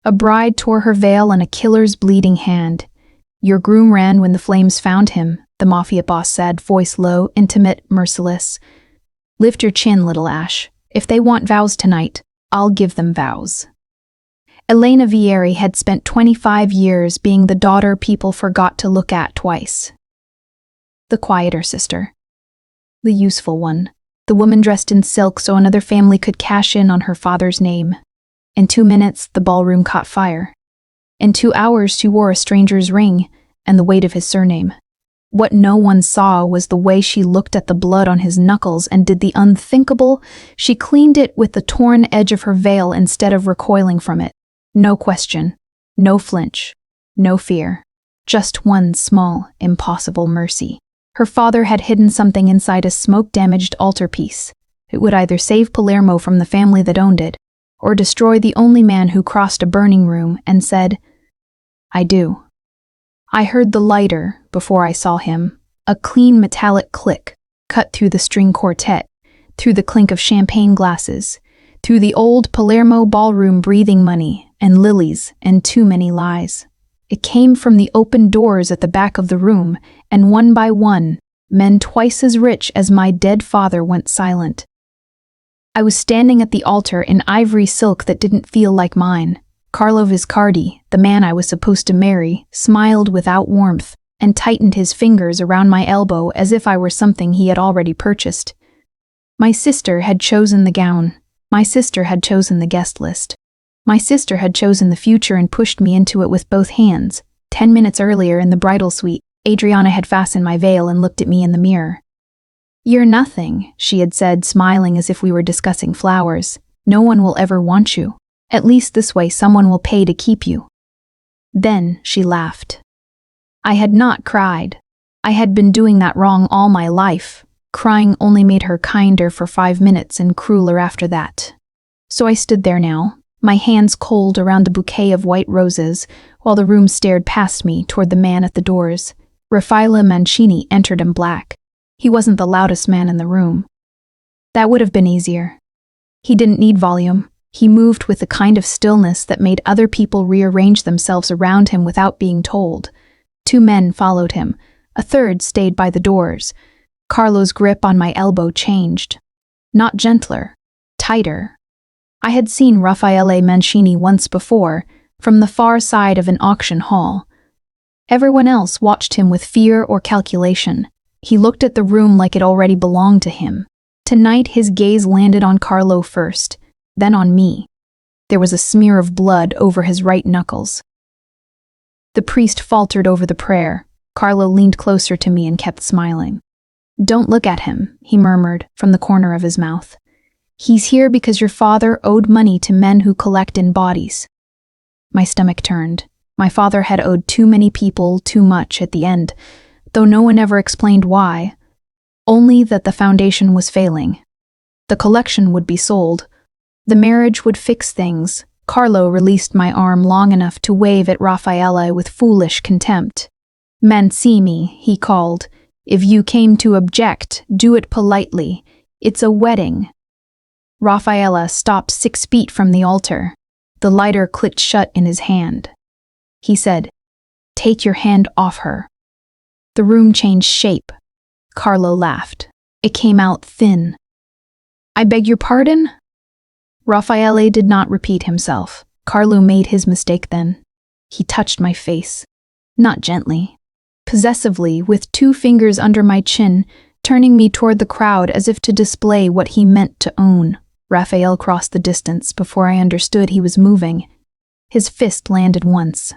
A bride tore her veil on a killer's bleeding hand. Your groom ran when the flames found him, the Mafia boss said, voice low, intimate, merciless. Lift your chin, little Ash. If they want vows tonight, I'll give them vows. Elena Vieri had spent 25 years being the daughter people forgot to look at twice. The quieter sister. The useful one. The woman dressed in silk so another family could cash in on her father's name. In 2 minutes, the ballroom caught fire. In 2 hours, she wore a stranger's ring and the weight of his surname. What no one saw was the way she looked at the blood on his knuckles and did the unthinkable. She cleaned it with the torn edge of her veil instead of recoiling from it. No question, no flinch, no fear. Just one small, impossible mercy. Her father had hidden something inside a smoke-damaged altarpiece. It would either save Palermo from the family that owned it, or destroy the only man who crossed a burning room and said, "I do." I heard the lighter before I saw him, a clean metallic click, cut through the string quartet, through the clink of champagne glasses, through the old Palermo ballroom breathing money and lilies and too many lies. It came from the open doors at the back of the room, and one by one, men twice as rich as my dead father went silent. I was standing at the altar in ivory silk that didn't feel like mine. Carlo Viscardi, the man I was supposed to marry, smiled without warmth and tightened his fingers around my elbow as if I were something he had already purchased. My sister had chosen the gown. My sister had chosen the guest list. My sister had chosen the future and pushed me into it with both hands. 10 minutes earlier in the bridal suite, Adriana had fastened my veil and looked at me in the mirror. "You're nothing," she had said, smiling as if we were discussing flowers. "No one will ever want you. At least this way someone will pay to keep you." Then she laughed. I had not cried. I had been doing that wrong all my life. Crying only made her kinder for 5 minutes and crueler after that. So I stood there now, my hands cold around a bouquet of white roses, while the room stared past me toward the man at the doors. Raphael Mancini entered in black. He wasn't the loudest man in the room. That would have been easier. He didn't need volume. He moved with the kind of stillness that made other people rearrange themselves around him without being told. 2 men followed him. A third stayed by the doors. Carlo's grip on my elbow changed. Not gentler, tighter. I had seen Raphael Mancini once before, from the far side of an auction hall. Everyone else watched him with fear or calculation. He looked at the room like it already belonged to him. Tonight his gaze landed on Carlo first, then on me. There was a smear of blood over his right knuckles. The priest faltered over the prayer. Carlo leaned closer to me and kept smiling. "Don't look at him," he murmured from the corner of his mouth. "He's here because your father owed money to men who collect in bodies." My stomach turned. My father had owed too many people too much at the end, though no one ever explained why. Only that the foundation was failing. The collection would be sold. The marriage would fix things. Carlo released my arm long enough to wave at Raphael with foolish contempt. "Mancini," he called. "If you came to object, do it politely. It's a wedding." Raphael stopped 6 feet from the altar. The lighter clicked shut in his hand. He said, "Take your hand off her." The room changed shape. Carlo laughed. It came out thin. "I beg your pardon?" Raphael did not repeat himself. Carlo made his mistake then. He touched my face. Not gently. Possessively, with 2 fingers under my chin, turning me toward the crowd as if to display what he meant to own. Raphael crossed the distance before I understood he was moving. His fist landed once.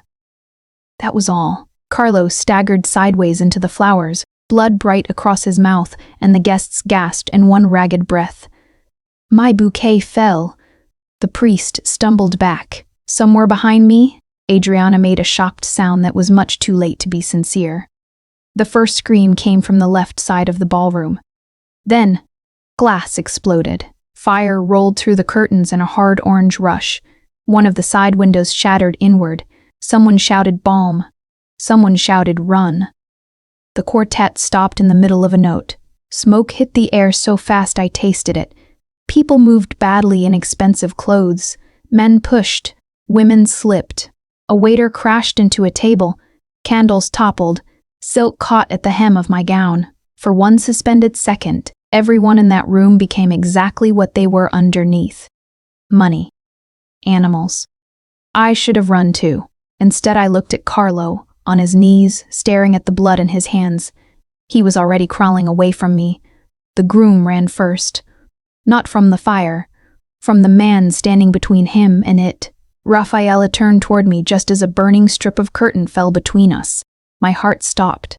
That was all. Carlo staggered sideways into the flowers, blood bright across his mouth, and the guests gasped in one ragged breath. My bouquet fell. The priest stumbled back. Somewhere behind me, Adriana made a shocked sound that was much too late to be sincere. The first scream came from the left side of the ballroom. Then, glass exploded. Fire rolled through the curtains in a hard orange rush. One of the side windows shattered inward. Someone shouted "Bomb." Someone shouted "Run." The quartet stopped in the middle of a note. Smoke hit the air so fast I tasted it. People moved badly in expensive clothes. Men pushed. Women slipped. A waiter crashed into a table. Candles toppled. Silk caught at the hem of my gown. For one suspended second, everyone in that room became exactly what they were underneath. Money. Animals. I should have run too. Instead, I looked at Carlo, on his knees, staring at the blood in his hands. He was already crawling away from me. The groom ran first. Not from the fire. From the man standing between him and it. Raphael turned toward me just as a burning strip of curtain fell between us. My heart stopped.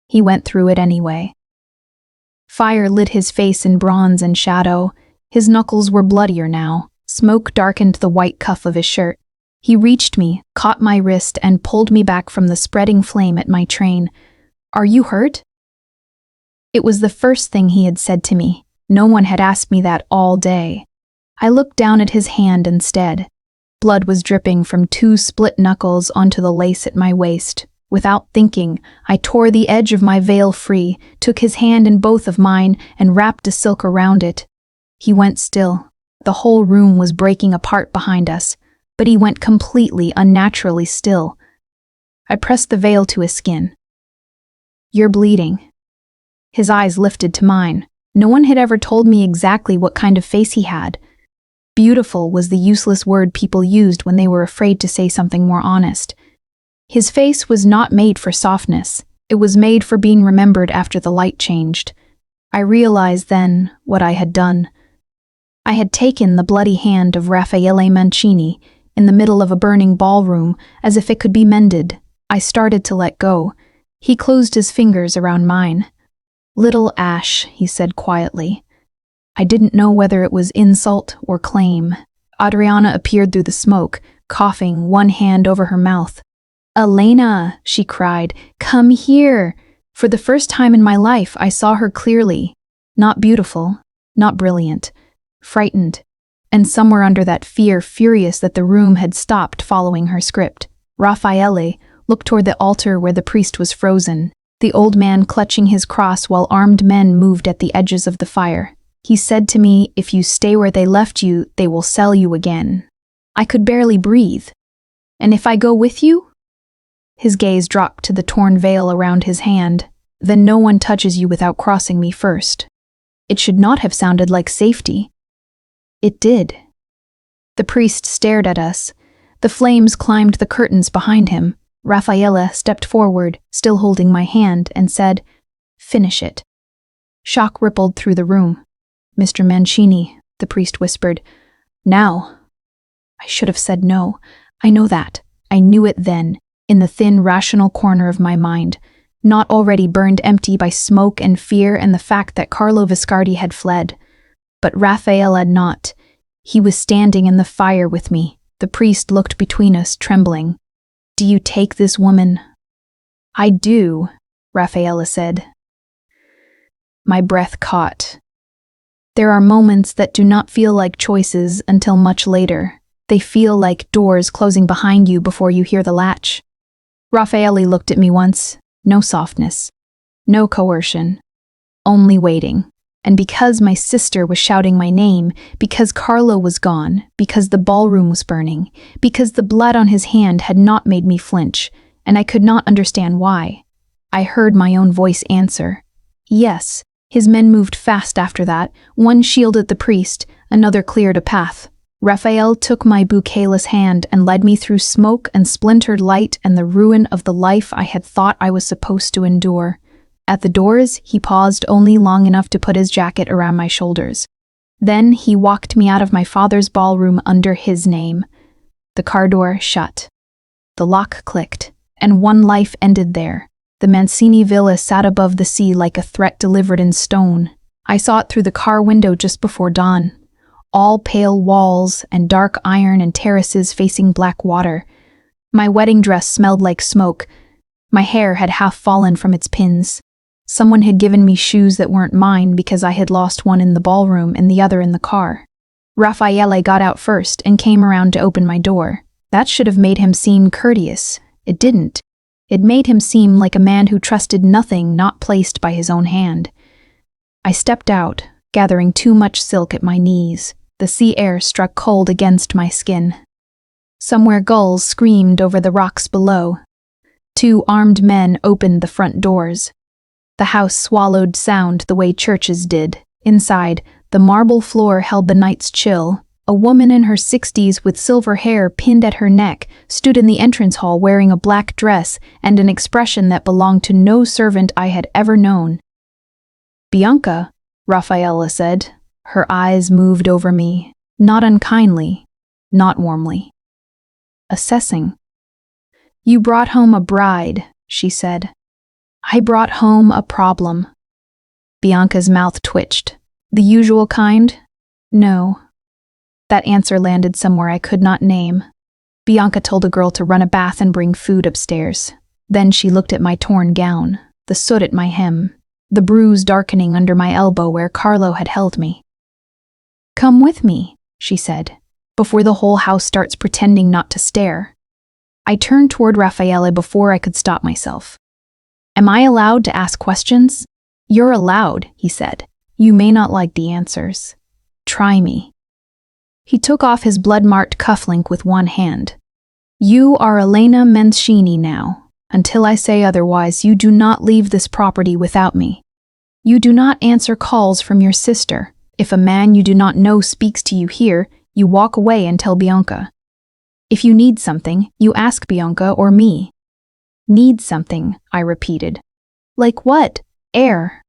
He went through it anyway. Fire lit his face in bronze and shadow. His knuckles were bloodier now. Smoke darkened the white cuff of his shirt. He reached me, caught my wrist, and pulled me back from the spreading flame at my train. "Are you hurt?" It was the first thing he had said to me. No one had asked me that all day. I looked down at his hand instead. Blood was dripping from 2 split knuckles onto the lace at my waist. Without thinking, I tore the edge of my veil free, took his hand in both of mine, and wrapped a silk around it. He went still. The whole room was breaking apart behind us, but he went completely, unnaturally still. I pressed the veil to his skin. "You're bleeding." His eyes lifted to mine. No one had ever told me exactly what kind of face he had. Beautiful was the useless word people used when they were afraid to say something more honest. His face was not made for softness. It was made for being remembered after the light changed. I realized then what I had done. I had taken the bloody hand of Raphael Mancini in the middle of a burning ballroom as if it could be mended. I started to let go. He closed his fingers around mine. "Little Ash," he said quietly. I didn't know whether it was insult or claim. Adriana appeared through the smoke, coughing, one hand over her mouth. "Elena," she cried, "come here." For the first time in my life, I saw her clearly. Not beautiful, not brilliant, frightened. And somewhere under that fear, furious that the room had stopped following her script. Raphael looked toward the altar where the priest was frozen, the old man clutching his cross while armed men moved at the edges of the fire. He said to me, "If you stay where they left you, they will sell you again." I could barely breathe. "And if I go with you?" His gaze dropped to the torn veil around his hand. "Then no one touches you without crossing me first." It should not have sounded like safety. It did. The priest stared at us. The flames climbed the curtains behind him. Raphael stepped forward, still holding my hand, and said, "Finish it." Shock rippled through the room. "Mr. Mancini," the priest whispered. "Now." I should have said no. I know that. I knew it then, in the thin, rational corner of my mind, not already burned empty by smoke and fear and the fact that Carlo Viscardi had fled. But Raphael had not. He was standing in the fire with me. The priest looked between us, trembling. "Do you take this woman?" "I do," Raphael said. My breath caught. There are moments that do not feel like choices until much later. They feel like doors closing behind you before you hear the latch. Raphael looked at me once. No softness. No coercion. Only waiting. And because my sister was shouting my name, because Carlo was gone, because the ballroom was burning, because the blood on his hand had not made me flinch, and I could not understand why, I heard my own voice answer. Yes, his men moved fast after that. One shielded the priest, another cleared a path. Raphael took my bouquetless hand and led me through smoke and splintered light and the ruin of the life I had thought I was supposed to endure. At the doors, he paused only long enough to put his jacket around my shoulders. Then he walked me out of my father's ballroom under his name. The car door shut. The lock clicked, and one life ended there. The Mancini villa sat above the sea like a threat delivered in stone. I saw it through the car window just before dawn. All pale walls and dark iron and terraces facing black water. My wedding dress smelled like smoke. My hair had half fallen from its pins. Someone had given me shoes that weren't mine because I had lost one in the ballroom and the other in the car. Raphael got out first and came around to open my door. That should have made him seem courteous. It didn't. It made him seem like a man who trusted nothing not placed by his own hand. I stepped out, gathering too much silk at my knees. The sea air struck cold against my skin. Somewhere gulls screamed over the rocks below. 2 armed men opened the front doors. The house swallowed sound the way churches did. Inside, the marble floor held the night's chill. A woman in her 60s with silver hair pinned at her neck stood in the entrance hall wearing a black dress and an expression that belonged to no servant I had ever known. "Bianca," Raphaela said. Her eyes moved over me, not unkindly, not warmly. Assessing. "You brought home a bride," she said. "I brought home a problem." Bianca's mouth twitched. "The usual kind?" "No." That answer landed somewhere I could not name. Bianca told a girl to run a bath and bring food upstairs. Then she looked at my torn gown, the soot at my hem, the bruise darkening under my elbow where Carlo had held me. "Come with me," she said, "before the whole house starts pretending not to stare." I turned toward Raphael before I could stop myself. "Am I allowed to ask questions?" "You're allowed," he said. "You may not like the answers. Try me." He took off his blood-marked cufflink with one hand. "You are Elena Mancini now. Until I say otherwise, you do not leave this property without me. You do not answer calls from your sister. If a man you do not know speaks to you here, you walk away and tell Bianca. If you need something, you ask Bianca or me." "Need something," I repeated. "Like what? Air."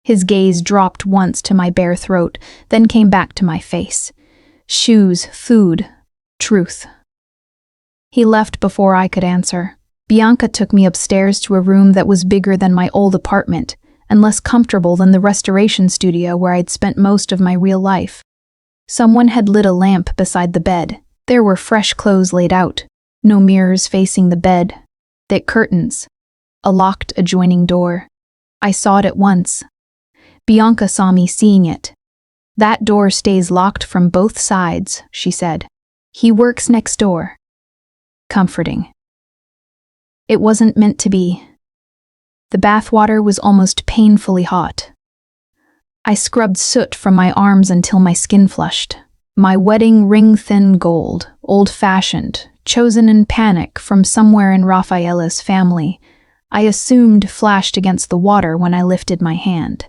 His gaze dropped once to my bare throat, then came back to my face. "Shoes, food, truth." He left before I could answer. Bianca took me upstairs to a room that was bigger than my old apartment and less comfortable than the restoration studio where I'd spent most of my real life. Someone had lit a lamp beside the bed. There were fresh clothes laid out, no mirrors facing the bed, thick curtains, a locked adjoining door. I saw it at once. Bianca saw me seeing it. "That door stays locked from both sides," she said. "He works next door." Comforting. It wasn't meant to be. The bathwater was almost painfully hot. I scrubbed soot from my arms until my skin flushed. My wedding ring thin gold, old-fashioned, chosen in panic from somewhere in Raphaela's family, I assumed flashed against the water when I lifted my hand.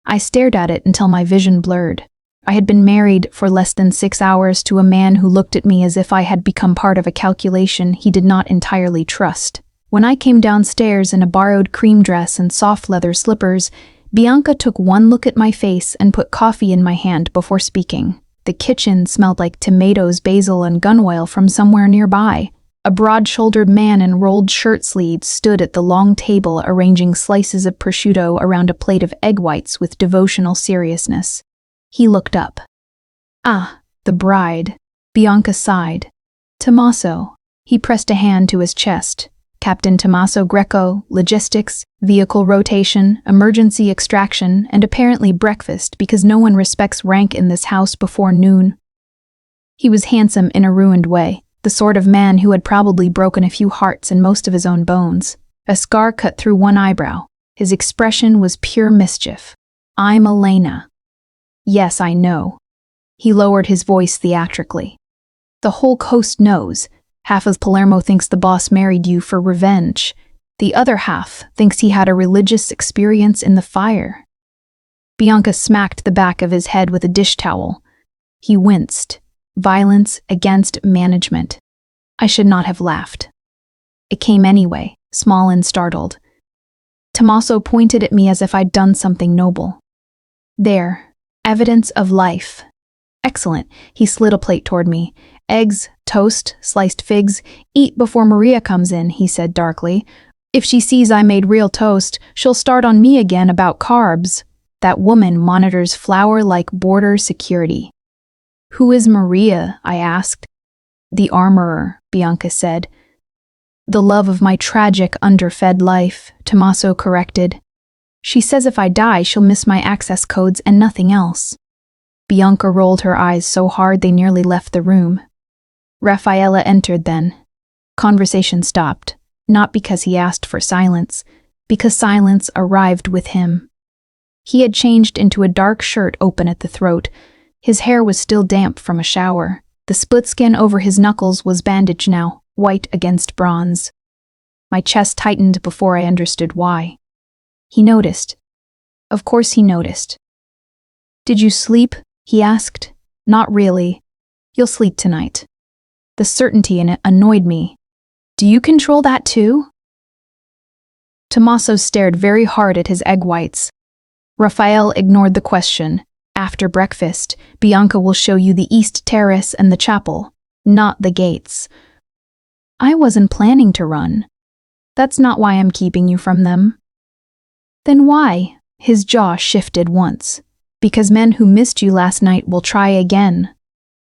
I stared at it until my vision blurred. I had been married for less than 6 hours to a man who looked at me as if I had become part of a calculation he did not entirely trust. When I came downstairs in a borrowed cream dress and soft leather slippers, Bianca took one look at my face and put coffee in my hand before speaking. The kitchen smelled like tomatoes, basil, and gun oil from somewhere nearby. A broad-shouldered man in rolled shirt sleeves stood at the long table arranging slices of prosciutto around a plate of egg whites with devotional seriousness. He looked up. "Ah, the bride." Bianca sighed. "Tommaso." He pressed a hand to his chest. "Captain Tommaso Greco, logistics, vehicle rotation, emergency extraction, and apparently breakfast because no one respects rank in this house before noon." He was handsome in a ruined way. The sort of man who had probably broken a few hearts and most of his own bones. A scar cut through one eyebrow. His expression was pure mischief. "I'm Elena." "Yes, I know." He lowered his voice theatrically. "The whole coast knows. Half of Palermo thinks the boss married you for revenge. The other half thinks he had a religious experience in the fire." Bianca smacked the back of his head with a dish towel. He winced. Violence against management. I should not have laughed. It came anyway, small and startled. Tommaso pointed at me as if I'd done something noble. "There, evidence of life." "Excellent." He slid a plate toward me. "Eggs, toast, sliced figs. Eat before Maria comes in," he said darkly. "If she sees I made real toast, she'll start on me again about carbs." That woman monitors flour like border security. "Who is Maria?" I asked. "The armorer," Bianca said. "The love of my tragic, underfed life," Tommaso corrected. "She says if I die, she'll miss my access codes and nothing else." Bianca rolled her eyes so hard they nearly left the room. Raphaela entered then. Conversation stopped, not because he asked for silence, because silence arrived with him. He had changed into a dark shirt open at the throat. His hair was still damp from a shower. The split skin over his knuckles was bandaged now, white against bronze. My chest tightened before I understood why. He noticed. Of course he noticed. "Did you sleep?" he asked. "Not really. You'll sleep tonight." The certainty in it annoyed me. "Do you control that too?" Tommaso stared very hard at his egg whites. Raphael ignored the question. "After breakfast, Bianca will show you the East Terrace and the chapel, not the gates." "I wasn't planning to run. That's not why I'm keeping you from them." "Then why?" His jaw shifted once. "Because men who missed you last night will try again."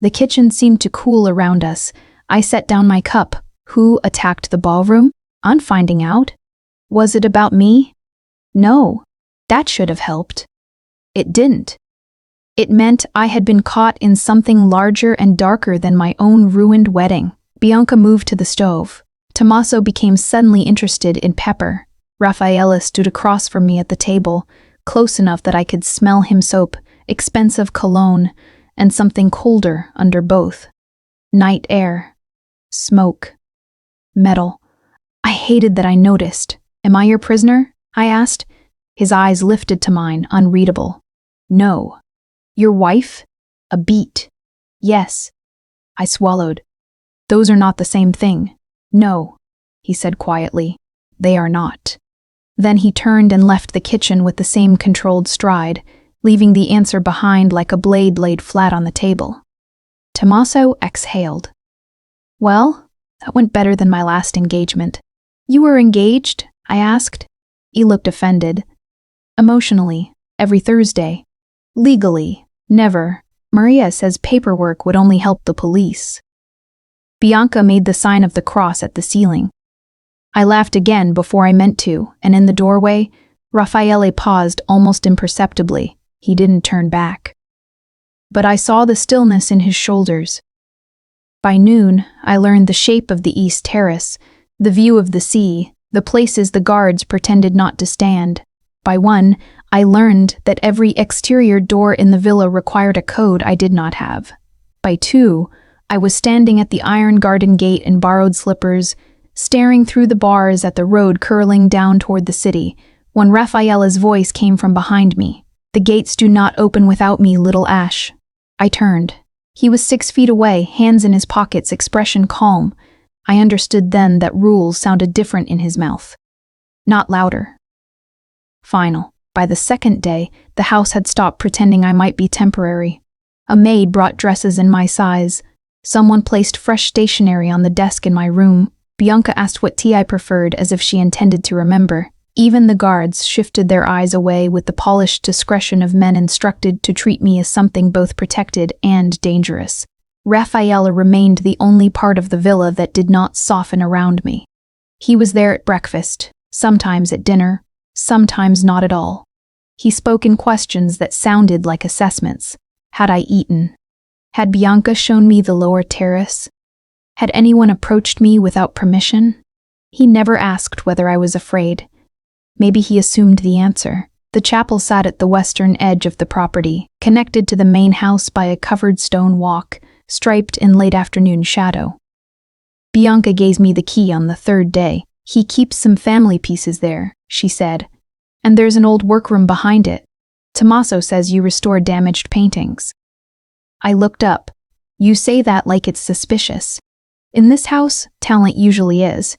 The kitchen seemed to cool around us. I set down my cup. Who attacked the ballroom? I'm finding out. Was it about me? No. That should have helped. It didn't. It meant I had been caught in something larger and darker than my own ruined wedding. Bianca moved to the stove. Tommaso became suddenly interested in pepper. Raffaella stood across from me at the table, close enough that I could smell him soap, expensive cologne, and something colder under both. Night air. Smoke. Metal. I hated that I noticed. "Am I your prisoner?" I asked. His eyes lifted to mine, unreadable. "No." "Your wife?" A beat. "Yes." I swallowed. "Those are not the same thing." "No," he said quietly. "They are not." Then he turned and left the kitchen with the same controlled stride, leaving the answer behind like a blade laid flat on the table. Tommaso exhaled. "Well, that went better than my last engagement." "You were engaged?" I asked. He looked offended. "Emotionally, every Thursday. Legally, never. Maria says paperwork would only help the police." Bianca made the sign of the cross at the ceiling. I laughed again before I meant to, and in the doorway, Raffaele paused almost imperceptibly. He didn't turn back. But I saw the stillness in his shoulders. By noon, I learned the shape of the East Terrace, the view of the sea, the places the guards pretended not to stand. By 1, I learned that every exterior door in the villa required a code I did not have. By 2, I was standing at the iron garden gate in borrowed slippers, staring through the bars at the road curling down toward the city, when Raffaella's voice came from behind me. "The gates do not open without me, little Ash." I turned. He was 6 feet away, hands in his pockets, expression calm. I understood then that rules sounded different in his mouth. Not louder. Final. By the second day, the house had stopped pretending I might be temporary. A maid brought dresses in my size. Someone placed fresh stationery on the desk in my room. Bianca asked what tea I preferred, as if she intended to remember. Even the guards shifted their eyes away with the polished discretion of men instructed to treat me as something both protected and dangerous. Raphael remained the only part of the villa that did not soften around me. He was there at breakfast, sometimes at dinner, sometimes not at all. He spoke in questions that sounded like assessments. Had I eaten? Had Bianca shown me the lower terrace? Had anyone approached me without permission? He never asked whether I was afraid. Maybe he assumed the answer. The chapel sat at the western edge of the property, connected to the main house by a covered stone walk, striped in late afternoon shadow. Bianca gave me the key on the 3rd day. "He keeps some family pieces there," she said. "And there's an old workroom behind it. Tommaso says you restore damaged paintings." I looked up. "You say that like it's suspicious. In this house, talent usually is."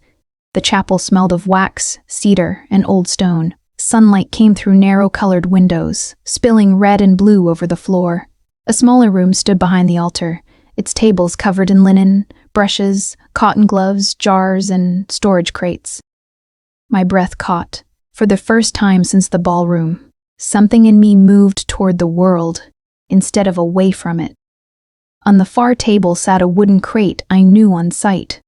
The chapel smelled of wax, cedar, and old stone. Sunlight came through narrow-colored windows, spilling red and blue over the floor. A smaller room stood behind the altar, its tables covered in linen, brushes, cotton gloves, jars, and storage crates. My breath caught. For the first time since the ballroom, something in me moved toward the world, instead of away from it. On the far table sat a wooden crate I knew on sight.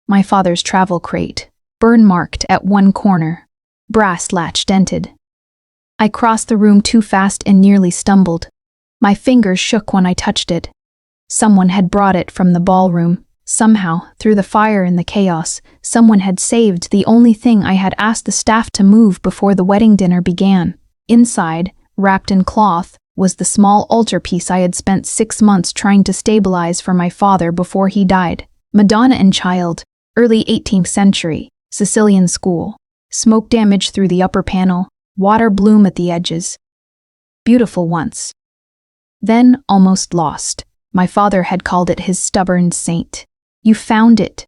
My father's travel crate, burn-marked at one corner, brass latch dented. I crossed the room too fast and nearly stumbled. My fingers shook when I touched it. Someone had brought it from the ballroom. Somehow, through the fire and the chaos, someone had saved the only thing I had asked the staff to move before the wedding dinner began. Inside, wrapped in cloth, was the small altarpiece I had spent 6 months trying to stabilize for my father before he died. Madonna and Child, early 18th century, Sicilian school. Smoke damage through the upper panel, water bloom at the edges. Beautiful once. Then almost lost. My father had called it his stubborn saint. You found it.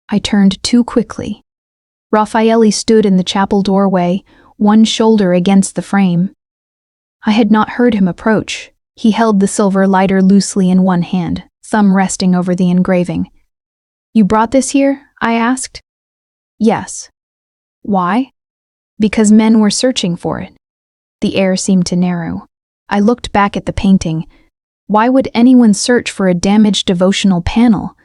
I turned too quickly. Raphael stood in the chapel doorway, one shoulder against the frame. I had not heard him approach. He held the silver lighter loosely in one hand, thumb resting over the engraving. You brought this here? I asked. Yes. Why? Because men were searching for it. The air seemed to narrow. I looked back at the painting. Why would anyone search for a damaged devotional panel?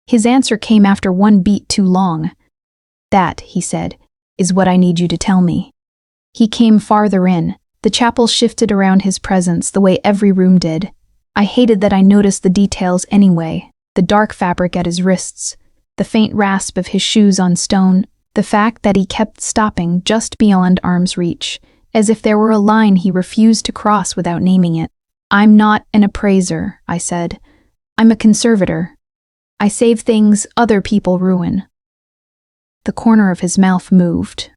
His answer came after one beat too long. That, he said, is what I need you to tell me. He came farther in. The chapel shifted around his presence the way every room did. I hated that I noticed the details anyway. The dark fabric at his wrists, the faint rasp of his shoes on stone, the fact that he kept stopping just beyond arm's reach, as if there were a line he refused to cross without naming it. I'm not an appraiser, I said. I'm a conservator. I save things other people ruin. The corner of his mouth moved.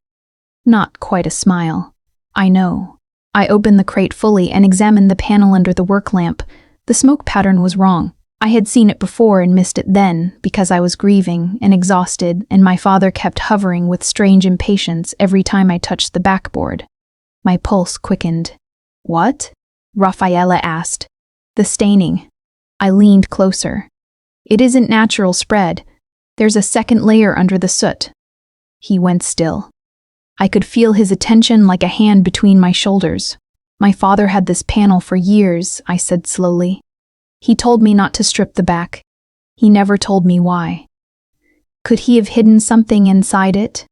Not quite a smile. I know. I opened the crate fully and examined the panel under the work lamp. The smoke pattern was wrong. I had seen it before and missed it then because I was grieving and exhausted, and my father kept hovering with strange impatience every time I touched the backboard. My pulse quickened. What? Raphaela asked. The staining. I leaned closer. It isn't natural spread. There's a second layer under the soot. He went still. I could feel his attention like a hand between my shoulders. My father had this panel for years, I said slowly. He told me not to strip the back. He never told me why. Could he have hidden something inside it?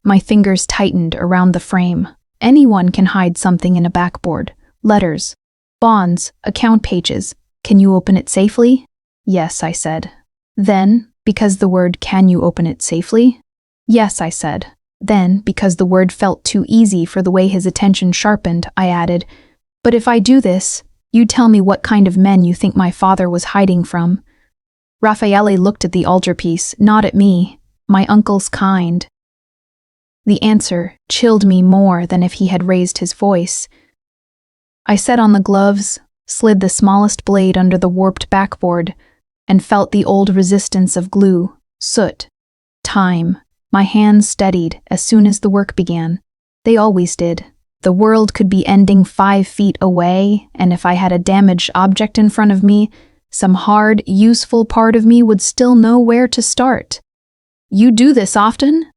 My fingers tightened around the frame. Anyone can hide something in a backboard. Letters, bonds, account pages. Can you open it safely? Yes, I said. Then, because the word "can you open it safely?" Yes, I said. Then, because the word felt too easy for the way his attention sharpened, I added, but if I do this, you tell me what kind of men you think my father was hiding from. Raphael looked at the altarpiece, not at me. My uncle's kind. The answer chilled me more than if he had raised his voice. I set on the gloves, slid the smallest blade under the warped backboard, and felt the old resistance of glue, soot, time. My hands steadied as soon as the work began. They always did. The world could be ending 5 feet away, and if I had a damaged object in front of me, some hard, useful part of me would still know where to start. You do this often?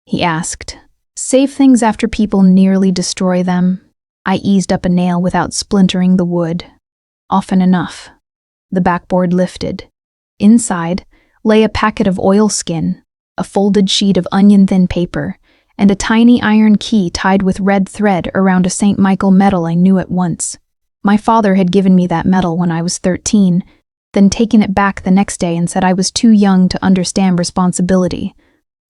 He asked. Save things after people nearly destroy them. I eased up a nail without splintering the wood. Often enough. The backboard lifted. Inside lay a packet of oilskin, a folded sheet of onion-thin paper, and a tiny iron key tied with red thread around a St. Michael medal I knew at once. My father had given me that medal when I was 13, then taken it back the next day and said I was too young to understand responsibility.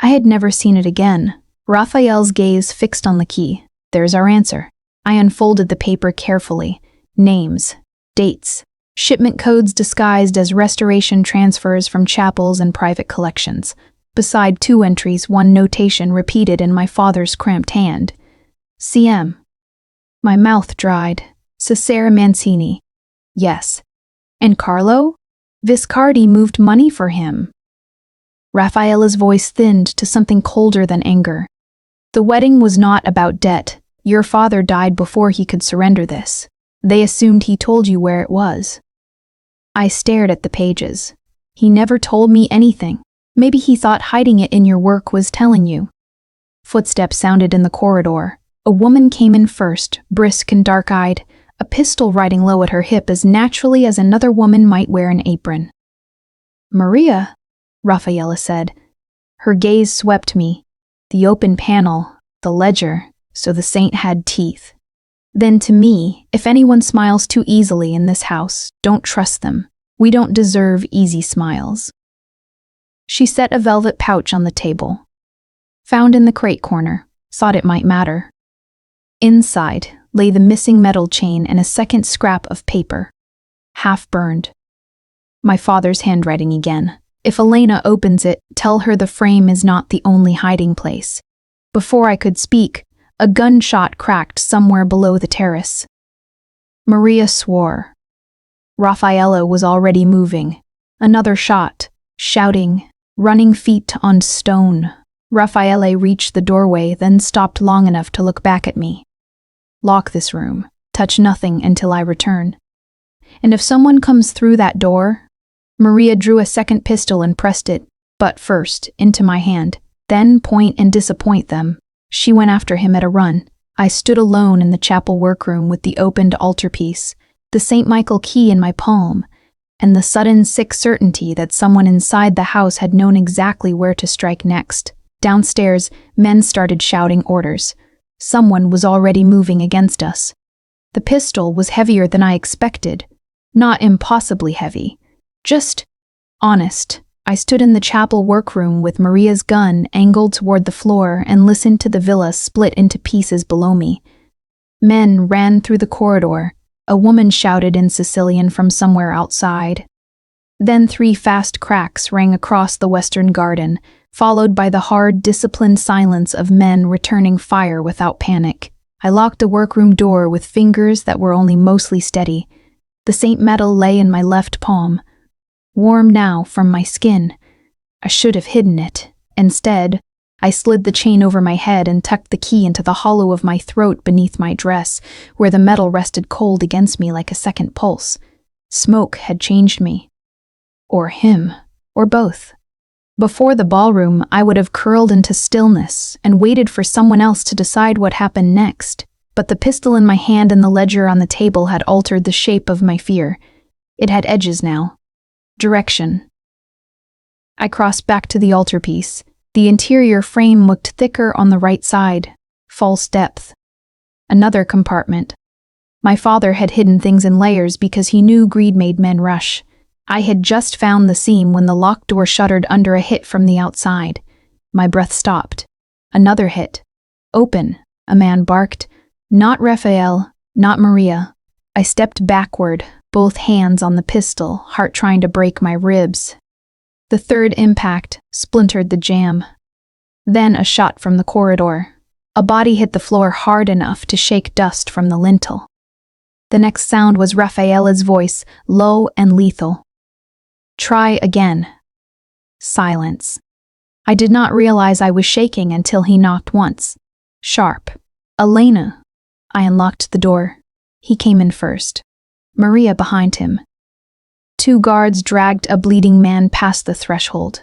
I had never seen it again. Raphael's gaze fixed on the key. There's our answer. I unfolded the paper carefully. Names, dates, shipment codes disguised as restoration transfers from chapels and private collections. Beside 2 entries, one notation repeated in my father's cramped hand. CM. My mouth dried. Cesare Mancini. Yes. And Carlo? Viscardi moved money for him. Raphaela's voice thinned to something colder than anger. The wedding was not about debt. Your father died before he could surrender this. They assumed he told you where it was. I stared at the pages. He never told me anything. Maybe he thought hiding it in your work was telling you. Footsteps sounded in the corridor. A woman came in first, brisk and dark-eyed, a pistol riding low at her hip as naturally as another woman might wear an apron. Maria, Raphaela said. Her gaze swept me. The open panel, the ledger, so the saint had teeth. Then to me, if anyone smiles too easily in this house, don't trust them. We don't deserve easy smiles. She set a velvet pouch on the table. Found in the crate corner. Thought it might matter. Inside lay the missing metal chain and a second scrap of paper, half burned. My father's handwriting again. If Elena opens it, tell her the frame is not the only hiding place. Before I could speak, a gunshot cracked somewhere below the terrace. Maria swore. Raphael was already moving. Another shot, shouting, running feet on stone. Raphael reached the doorway, then stopped long enough to look back at me. Lock this room. Touch nothing until I return. And if someone comes through that door... Maria drew a second pistol and pressed it, butt first, into my hand. Then point and disappoint them. She went after him at a run. I stood alone in the chapel workroom with the opened altarpiece, the St. Michael key in my palm, and the sudden sick certainty that someone inside the house had known exactly where to strike next. Downstairs, men started shouting orders. Someone was already moving against us. The pistol was heavier than I expected. Not impossibly heavy. Just honest. I stood in the chapel workroom with Maria's gun angled toward the floor and listened to the villa split into pieces below me. Men ran through the corridor. A woman shouted in Sicilian from somewhere outside. Then 3 fast cracks rang across the western garden, followed by the hard, disciplined silence of men returning fire without panic. I locked the workroom door with fingers that were only mostly steady. The Saint metal lay in my left palm, warm now from my skin. I should have hidden it. Instead, I slid the chain over my head and tucked the key into the hollow of my throat beneath my dress, where the metal rested cold against me like a second pulse. Smoke had changed me. Or him. Or both. Before the ballroom, I would have curled into stillness and waited for someone else to decide what happened next. But the pistol in my hand and the ledger on the table had altered the shape of my fear. It had edges now. Direction. I crossed back to the altarpiece. The interior frame looked thicker on the right side. False depth. Another compartment. My father had hidden things in layers because he knew greed made men rush. I had just found the seam when the locked door shuddered under a hit from the outside. My breath stopped. Another hit. Open, a man barked. Not Raphael, not Maria. I stepped backward, both hands on the pistol, heart trying to break my ribs. The third impact splintered the jamb. Then a shot from the corridor. A body hit the floor hard enough to shake dust from the lintel. The next sound was Raphael's voice, low and lethal. Try again. Silence. I did not realize I was shaking until he knocked once. Sharp. Elena. I unlocked the door. He came in first. Maria behind him. 2 guards dragged a bleeding man past the threshold.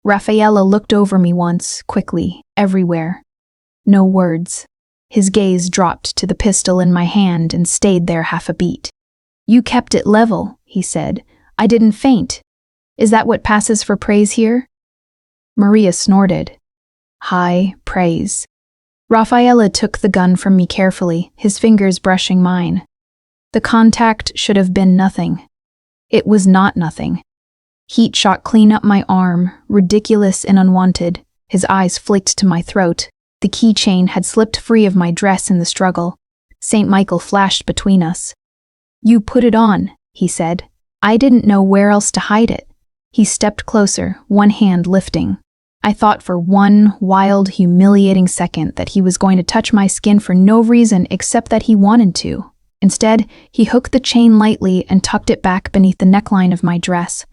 Raphael looked over me once, quickly, everywhere. No words. His gaze dropped to the pistol in my hand and stayed there half a beat. You kept it level, he said. I didn't faint. Is that what passes for praise here? Maria snorted. High praise. Raphael took the gun from me carefully, his fingers brushing mine. The contact should have been nothing. It was not nothing. Heat shot clean up my arm, ridiculous and unwanted. His eyes flicked to my throat. The keychain had slipped free of my dress in the struggle. St. Michael flashed between us. You put it on, he said. I didn't know where else to hide it. He stepped closer, one hand lifting. I thought for one wild, humiliating second that he was going to touch my skin for no reason except that he wanted to. Instead, he hooked the chain lightly and tucked it back beneath the neckline of my dress,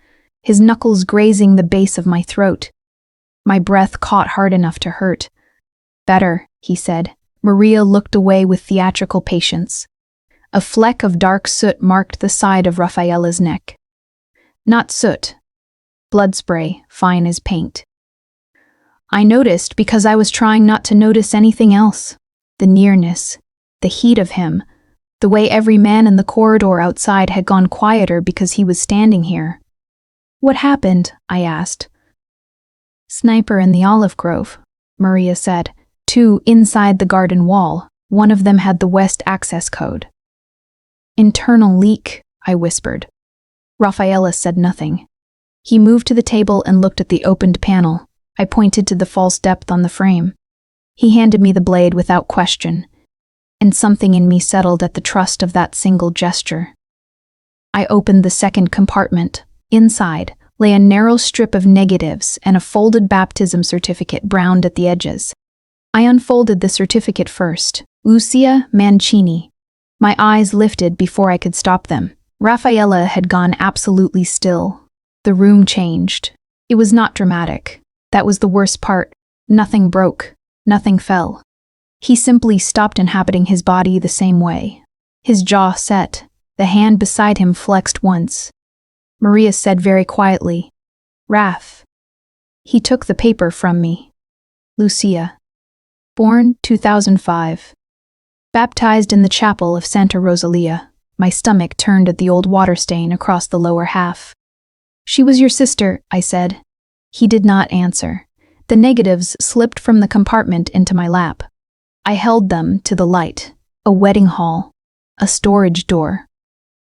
his knuckles grazing the base of my throat. My breath caught hard enough to hurt. Better, he said. Maria looked away with theatrical patience. A fleck of dark soot marked the side of Raphael's neck. Not soot. Blood spray, fine as paint. I noticed because I was trying not to notice anything else. The nearness, the heat of him, the way every man in the corridor outside had gone quieter because he was standing here. What happened? I asked. Sniper in the olive grove, Maria said. 2 inside the garden wall. One of them had the west access code. Internal leak, I whispered. Raphael said nothing. He moved to the table and looked at the opened panel. I pointed to the false depth on the frame. He handed me the blade without question. and something in me settled at the trust of that single gesture. I opened the second compartment. Inside lay a narrow strip of negatives and a folded baptism certificate browned at the edges. I unfolded the certificate first. Lucia Mancini. My eyes lifted before I could stop them. Raphaela had gone absolutely still. The room changed. It was not dramatic. That was the worst part. Nothing broke. Nothing fell. He simply stopped inhabiting his body the same way. His jaw set. The hand beside him flexed once. Maria said very quietly, "Raph." He took the paper from me. Lucia. Born 2005. Baptized in the chapel of Santa Rosalia. My stomach turned at the old water stain across the lower half. "She was your sister," I said. He did not answer. The negatives slipped from the compartment into my lap. I held them to the light. A wedding hall. A storage door.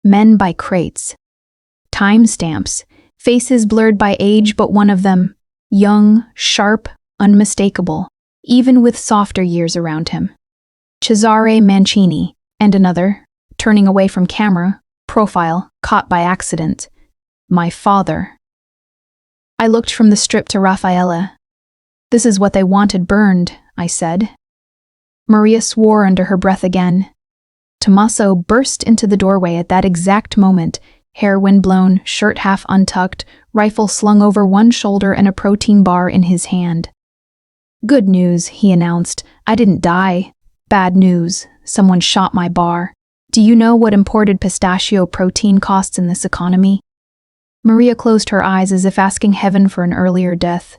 Men by crates. Timestamps. Faces blurred by age, but one of them, young, sharp, unmistakable, even with softer years around him. Cesare Mancini, and another, turning away from camera, profile, caught by accident. My father. I looked from the strip to Raphaela. "This is what they wanted burned," I said. Maria swore under her breath again. Tommaso burst into the doorway at that exact moment, hair windblown, shirt half untucked, rifle slung over one shoulder and a protein bar in his hand. "Good news," he announced. "I didn't die. Bad news. Someone shot my bar. Do you know what imported pistachio protein costs in this economy?" Maria closed her eyes as if asking heaven for an earlier death.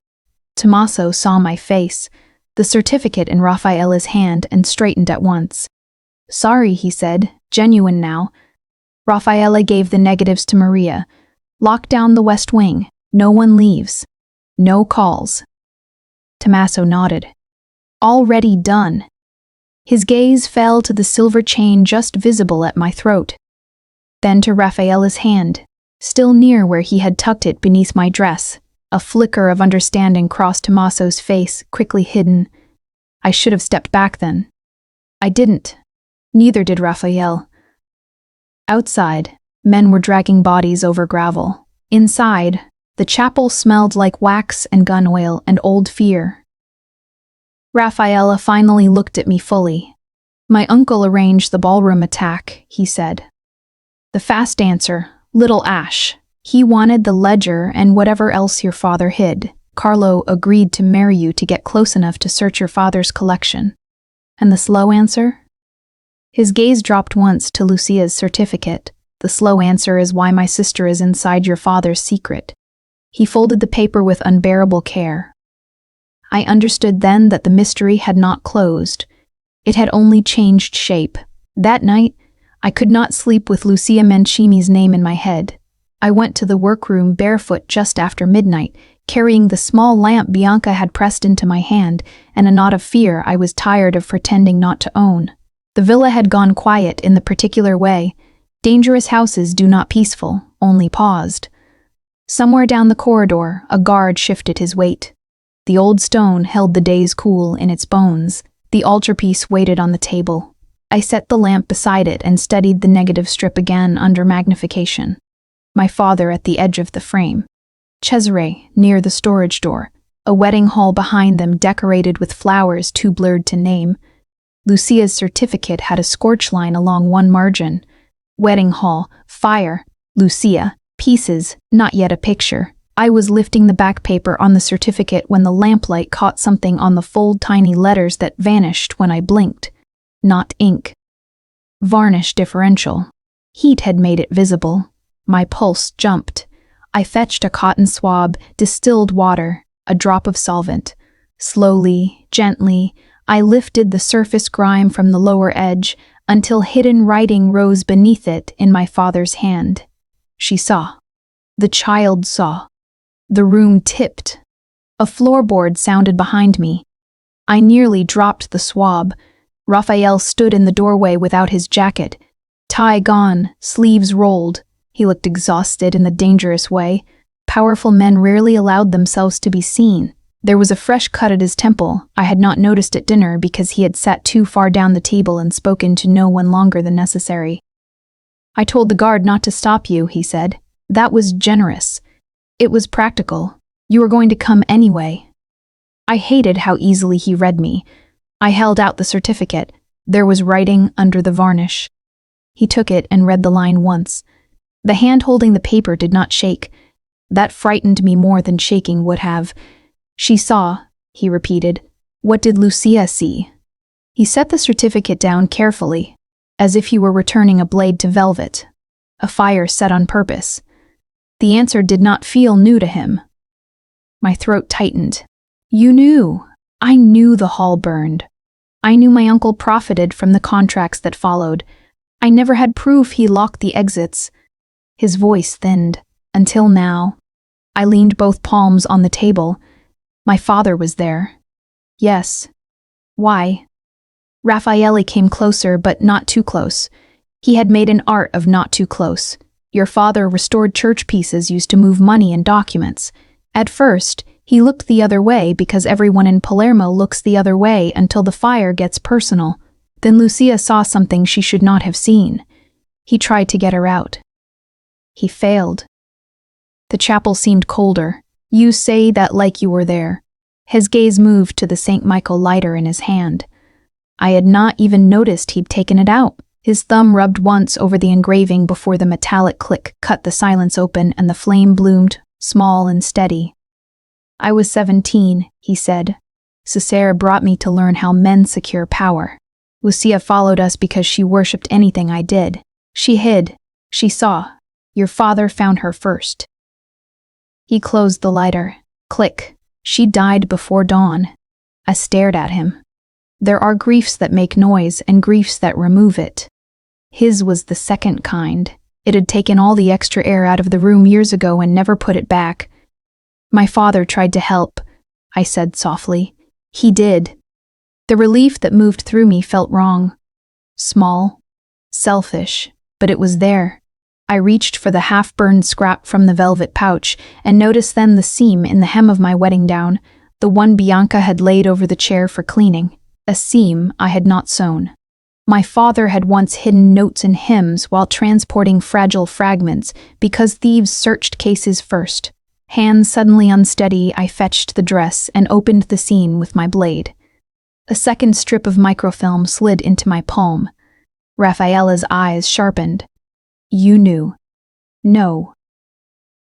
Tommaso saw my face, the certificate in Raphaela's hand, and straightened at once. "Sorry," he said, "genuine now." Raphaela gave the negatives to Maria. "Lock down the west wing. No one leaves. No calls." Tommaso nodded. "Already done." His gaze fell to the silver chain just visible at my throat. Then to Raphaela's hand, still near where he had tucked it beneath my dress. A flicker of understanding crossed Tommaso's face, quickly hidden. I should have stepped back then. I didn't. Neither did Raphael. Outside, men were dragging bodies over gravel. Inside, the chapel smelled like wax and gun oil and old fear. Raphaela finally looked at me fully. "My uncle arranged the ballroom attack," he said. "The fast answer, Little Ash. He wanted the ledger and whatever else your father hid. Carlo agreed to marry you to get close enough to search your father's collection. And the slow answer?" His gaze dropped once to Lucia's certificate. "The slow answer is why my sister is inside your father's secret." He folded the paper with unbearable care. I understood then that the mystery had not closed. It had only changed shape. That night, I could not sleep with Lucia Mancini's name in my head. I went to the workroom barefoot just after midnight, carrying the small lamp Bianca had pressed into my hand, and a knot of fear I was tired of pretending not to own. The villa had gone quiet in the particular way. Dangerous houses do not peaceful, only paused. Somewhere down the corridor, a guard shifted his weight. The old stone held the day's cool in its bones. The altarpiece waited on the table. I set the lamp beside it and studied the negative strip again under magnification. My father at the edge of the frame. Cesare near the storage door. A wedding hall behind them decorated with flowers too blurred to name. Lucia's certificate had a scorch line along one margin. Wedding hall, fire, Lucia, pieces, not yet a picture. I was lifting the back paper on the certificate when the lamplight caught something on the fold tiny letters that vanished when I blinked. Not ink. Varnish differential. Heat had made it visible. My pulse jumped. I fetched a cotton swab, distilled water, a drop of solvent. Slowly, gently, I lifted the surface grime from the lower edge until hidden writing rose beneath it in my father's hand. She saw. The child saw. The room tipped. A floorboard sounded behind me. I nearly dropped the swab. Raphael stood in the doorway without his jacket. Tie gone, sleeves rolled. He looked exhausted in the dangerous way. Powerful men rarely allowed themselves to be seen. There was a fresh cut at his temple I had not noticed at dinner because he had sat too far down the table and spoken to no one longer than necessary. "I told the guard not to stop you," he said. "That was generous. It was practical. You were going to come anyway." I hated how easily he read me. I held out the certificate. There was writing under the varnish. He took it and read the line once. The hand holding the paper did not shake. That frightened me more than shaking would have. "She saw," he repeated. "What did Lucia see?" He set the certificate down carefully, as if he were returning a blade to velvet, a fire set on purpose. The answer did not feel new to him. My throat tightened. "You knew." I knew the hall burned. I knew my uncle profited from the contracts that followed. I never had proof he locked the exits. His voice thinned. Until now. I leaned both palms on the table. My father was there. Yes. Why? Raphael came closer, but not too close. He had made an art of not too close. Your father restored church pieces used to move money and documents. At first, he looked the other way because everyone in Palermo looks the other way until the fire gets personal. Then Lucia saw something she should not have seen. He tried to get her out. He failed. The chapel seemed colder. "You say that like you were there." His gaze moved to the St. Michael lighter in his hand. I had not even noticed he'd taken it out. His thumb rubbed once over the engraving before the metallic click cut the silence open and the flame bloomed, small and steady. "I was 17, he said. "Cesare brought me to learn how men secure power. Lucia followed us because she worshipped anything I did. She hid. She saw. Your father found her first." He closed the lighter. Click. She died before dawn. I stared at him. There are griefs that make noise and griefs that remove it. His was the second kind. It had taken all the extra air out of the room years ago and never put it back. "My father tried to help," I said softly. "He did." The relief that moved through me felt wrong. Small. Selfish. But it was there. I reached for the half-burned scrap from the velvet pouch and noticed then the seam in the hem of my wedding gown, the one Bianca had laid over the chair for cleaning, a seam I had not sewn. My father had once hidden notes and hymns while transporting fragile fragments because thieves searched cases first. Hands suddenly unsteady, I fetched the dress and opened the seam with my blade. A second strip of microfilm slid into my palm. Raphael's eyes sharpened. "You knew." "No."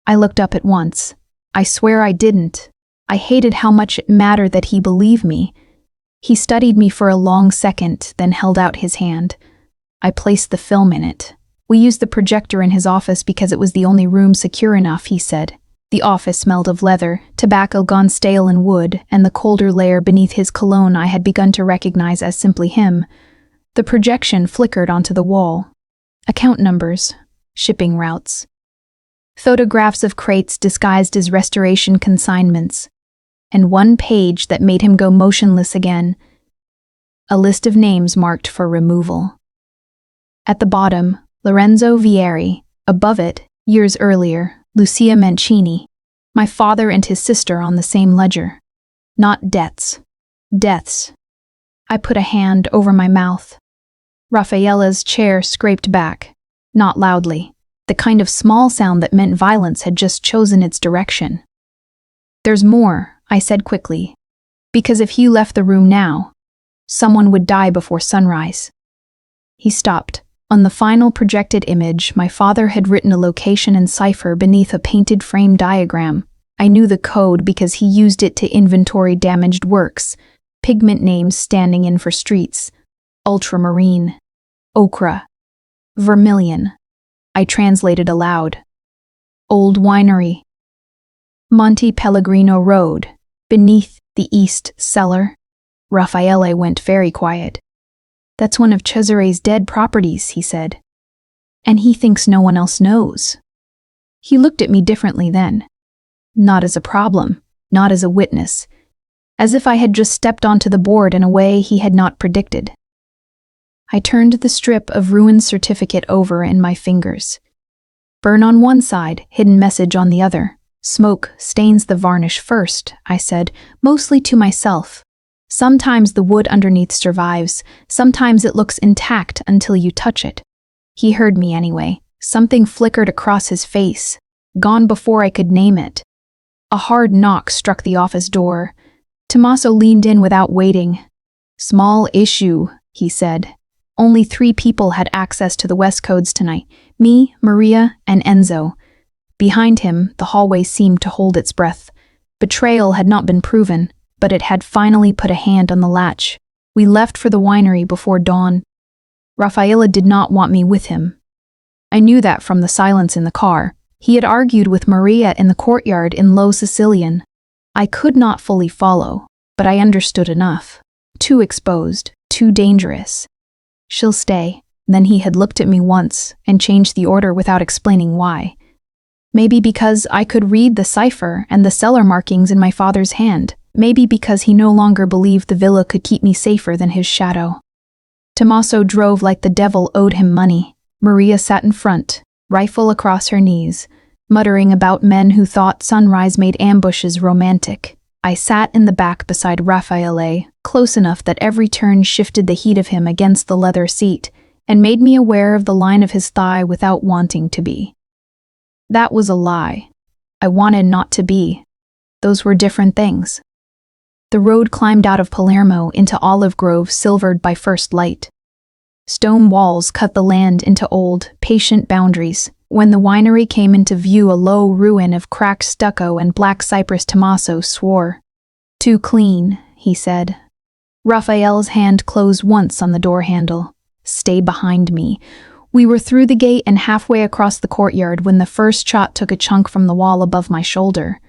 I looked up at once. I swear I didn't. I hated how much it mattered that he believed me. He studied me for a long second, then held out his hand. I placed the film in it. "We used the projector in his office because it was the only room secure enough," he said. The office smelled of leather, tobacco gone stale and wood, and the colder layer beneath his cologne I had begun to recognize as simply him. The projection flickered onto the wall. Account numbers, shipping routes. Photographs of crates disguised as restoration consignments. And one page that made him go motionless again. A list of names marked for removal. At the bottom, Lorenzo Vieri. Above it, years earlier, Lucia Mancini. My father and his sister on the same ledger. Not debts. Deaths. I put a hand over my mouth. Raphael's chair scraped back. Not loudly. The kind of small sound that meant violence had just chosen its direction. "There's more," I said quickly. "Because if you left the room now, someone would die before sunrise." He stopped. On the final projected image, my father had written a location in cipher beneath a painted frame diagram. I knew the code because he used it to inventory damaged works, pigment names standing in for streets. Ultramarine. Ochre. Vermilion. I translated aloud. Old winery. Monte Pellegrino Road. Beneath the east cellar. Raphael went very quiet. "That's one of Cesare's dead properties," he said. "And he thinks no one else knows." He looked at me differently then. Not as a problem, not as a witness. As if I had just stepped onto the board in a way he had not predicted. I turned the strip of ruined certificate over in my fingers. Burn on one side, hidden message on the other. Smoke stains the varnish first, I said, mostly to myself. Sometimes the wood underneath survives, sometimes it looks intact until you touch it. He heard me anyway. Something flickered across his face, gone before I could name it. A hard knock struck the office door. Tommaso leaned in without waiting. "Small issue," he said. Only 3 people had access to the West Codes tonight, me, Maria, and Enzo. Behind him, the hallway seemed to hold its breath. Betrayal had not been proven, but it had finally put a hand on the latch. We left for the winery before dawn. Raphael did not want me with him. I knew that from the silence in the car. He had argued with Maria in the courtyard in Low Sicilian. I could not fully follow, but I understood enough. Too exposed, too dangerous. "She'll stay." Then he had looked at me once and changed the order without explaining why. Maybe because I could read the cipher and the cellar markings in my father's hand. Maybe because he no longer believed the villa could keep me safer than his shadow. Tommaso drove like the devil owed him money. Maria sat in front, rifle across her knees, muttering about men who thought sunrise made ambushes romantic. I sat in the back beside Raphael, close enough that every turn shifted the heat of him against the leather seat and made me aware of the line of his thigh without wanting to be. That was a lie. I wanted not to be. Those were different things. The road climbed out of Palermo into olive grove silvered by first light. Stone walls cut the land into old, patient boundaries. When the winery came into view, a low ruin of cracked stucco and black cypress, Tommaso swore. "Too clean," he said. Raphael's hand closed once on the door handle. "Stay behind me." We were through the gate and halfway across the courtyard when the first shot took a chunk from the wall above my shoulder.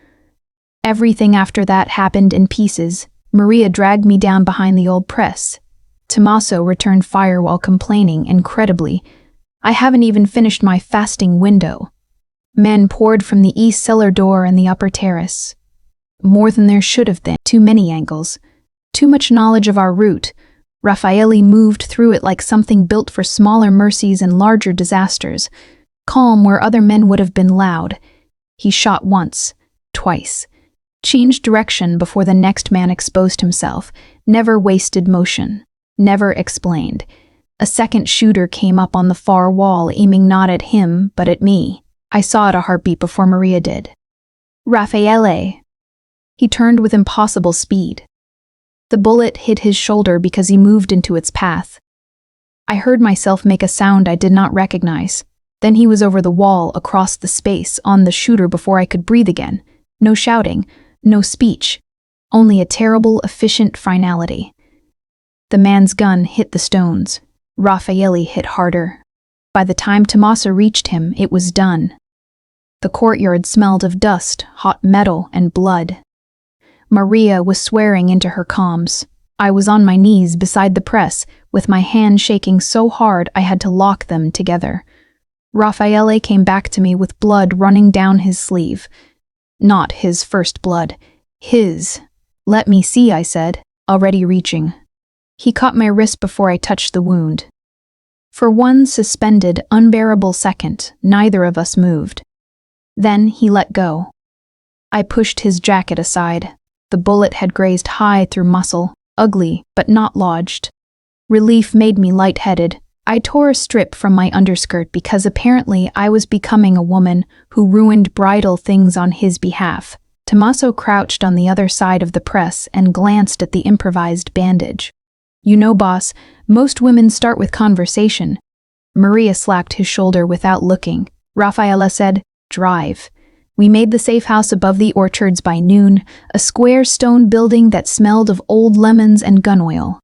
Everything after that happened in pieces. Maria dragged me down behind the old press. Tommaso returned fire while complaining incredibly. I haven't even finished my fasting window. Men poured from the east cellar door and the upper terrace. More than there should have been. Too many angles. Too much knowledge of our route. Raphael moved through it like something built for smaller mercies and larger disasters. Calm where other men would have been loud. He shot once, twice. Changed direction before the next man exposed himself. Never wasted motion. Never explained. A second shooter came up on the far wall, aiming not at him, but at me. I saw it a heartbeat before Maria did. "Raphael." He turned with impossible speed. The bullet hit his shoulder because he moved into its path. I heard myself make a sound I did not recognize. Then he was over the wall, across the space, on the shooter before I could breathe again. No shouting, no speech. Only a terrible, efficient finality. The man's gun hit the stones. Raphael hit harder. By the time Tommaso reached him, it was done. The courtyard smelled of dust, hot metal, and blood. Maria was swearing into her comms. I was on my knees beside the press, with my hand shaking so hard I had to lock them together. Raphael came back to me with blood running down his sleeve. Not his first blood. His. "Let me see," I said, already reaching. He caught my wrist before I touched the wound. For one suspended, unbearable second, neither of us moved. Then he let go. I pushed his jacket aside. The bullet had grazed high through muscle, ugly, but not lodged. Relief made me lightheaded. I tore a strip from my underskirt because apparently I was becoming a woman who ruined bridal things on his behalf. Tommaso crouched on the other side of the press and glanced at the improvised bandage. "You know, boss, most women start with conversation." Maria slapped his shoulder without looking. Raphael said, "Drive." We made the safe house above the orchards by noon, a square stone building that smelled of old lemons and gun oil.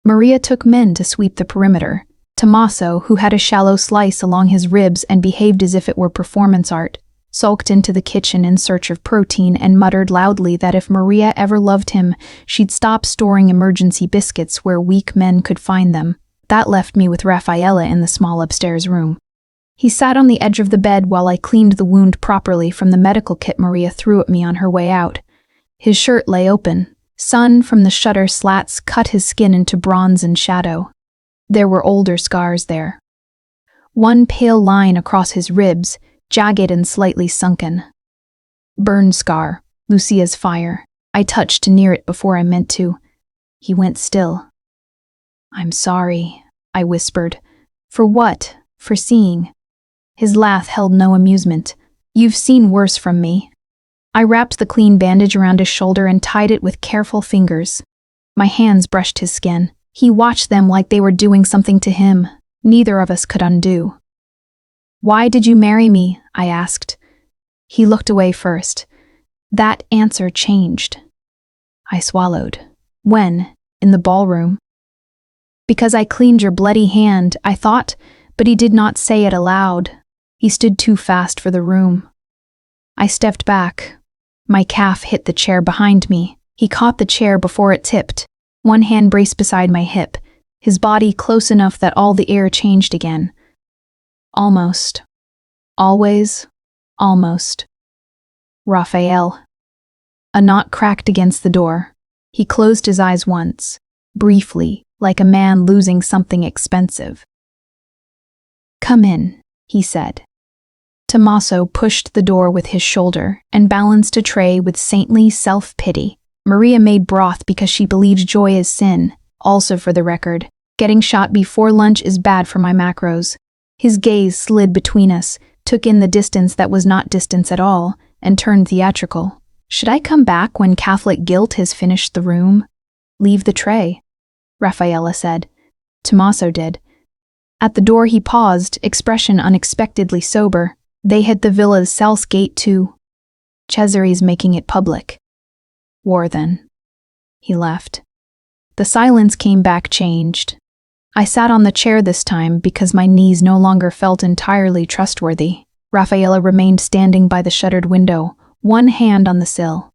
Maria took men to sweep the perimeter. Tommaso, who had a shallow slice along his ribs and behaved as if it were performance art, sulked into the kitchen in search of protein and muttered loudly that if Maria ever loved him, she'd stop storing emergency biscuits where weak men could find them. That left me with Raphael in the small upstairs room. He sat on the edge of the bed while I cleaned the wound properly from the medical kit Maria threw at me on her way out. His shirt lay open. Sun from the shutter slats cut his skin into bronze and shadow. There were older scars there. One pale line across his ribs, jagged and slightly sunken. Burn scar, Lucia's fire. I touched near it before I meant to. He went still. I'm sorry, I whispered. For what? For seeing. His laugh held no amusement. You've seen worse from me. I wrapped the clean bandage around his shoulder and tied it with careful fingers. My hands brushed his skin. He watched them like they were doing something to him. Neither of us could undo. Why did you marry me? I asked. He looked away first. That answer changed. I swallowed. When? In the ballroom? Because I cleaned your bloody hand, I thought, but he did not say it aloud. He stood too fast for the room. I stepped back. My calf hit the chair behind me. He caught the chair before it tipped. One hand braced beside my hip, his body close enough that all the air changed again. Almost. Always. Almost. Raphael. A knot cracked against the door. He closed his eyes once, briefly, like a man losing something expensive. Come in, he said. Tommaso pushed the door with his shoulder and balanced a tray with saintly self-pity. Maria made broth because she believed joy is sin. Also, for the record, getting shot before lunch is bad for my macros. His gaze slid between us, took in the distance that was not distance at all, and turned theatrical. Should I come back when Catholic guilt has finished the room? Leave the tray, Raffaella said. Tommaso did. At the door he paused, expression unexpectedly sober. They hit the villa's south gate too. Cesare's making it public. War then. He left. The silence came back changed. I sat on the chair this time because my knees no longer felt entirely trustworthy. Raffaella remained standing by the shuttered window, one hand on the sill.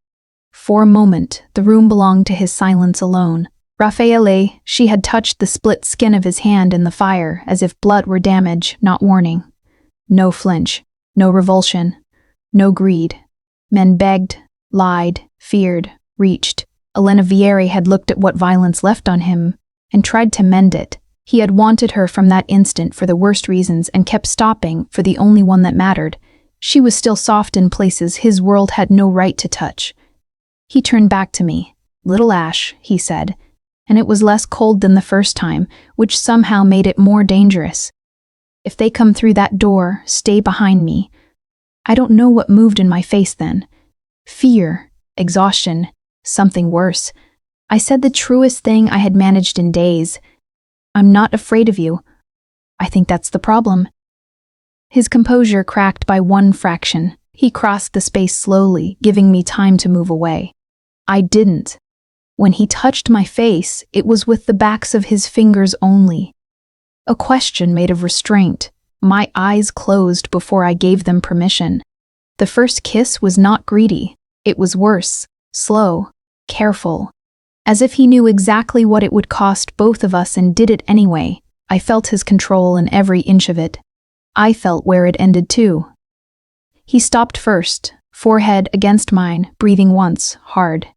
For a moment, the room belonged to his silence alone. Raffaele, she had touched the split skin of his hand in the fire as if blood were damage, not warning. No flinch, no revulsion, no greed. Men begged, lied, feared, reached. Elena Vieri had looked at what violence left on him and tried to mend it. He had wanted her from that instant for the worst reasons and kept stopping for the only one that mattered. She was still soft in places his world had no right to touch. He turned back to me. Little Ash, he said, and it was less cold than the first time, which somehow made it more dangerous. If they come through that door, stay behind me. I don't know what moved in my face then. Fear, exhaustion, something worse. I said the truest thing I had managed in days. I'm not afraid of you. I think that's the problem. His composure cracked by one fraction. He crossed the space slowly, giving me time to move away. I didn't. When he touched my face, it was with the backs of his fingers only. A question made of restraint. My eyes closed before I gave them permission. The first kiss was not greedy. It was worse, slow, careful. As if he knew exactly what it would cost both of us and did it anyway. I felt his control in every inch of it. I felt where it ended too. He stopped first, forehead against mine, breathing once, hard.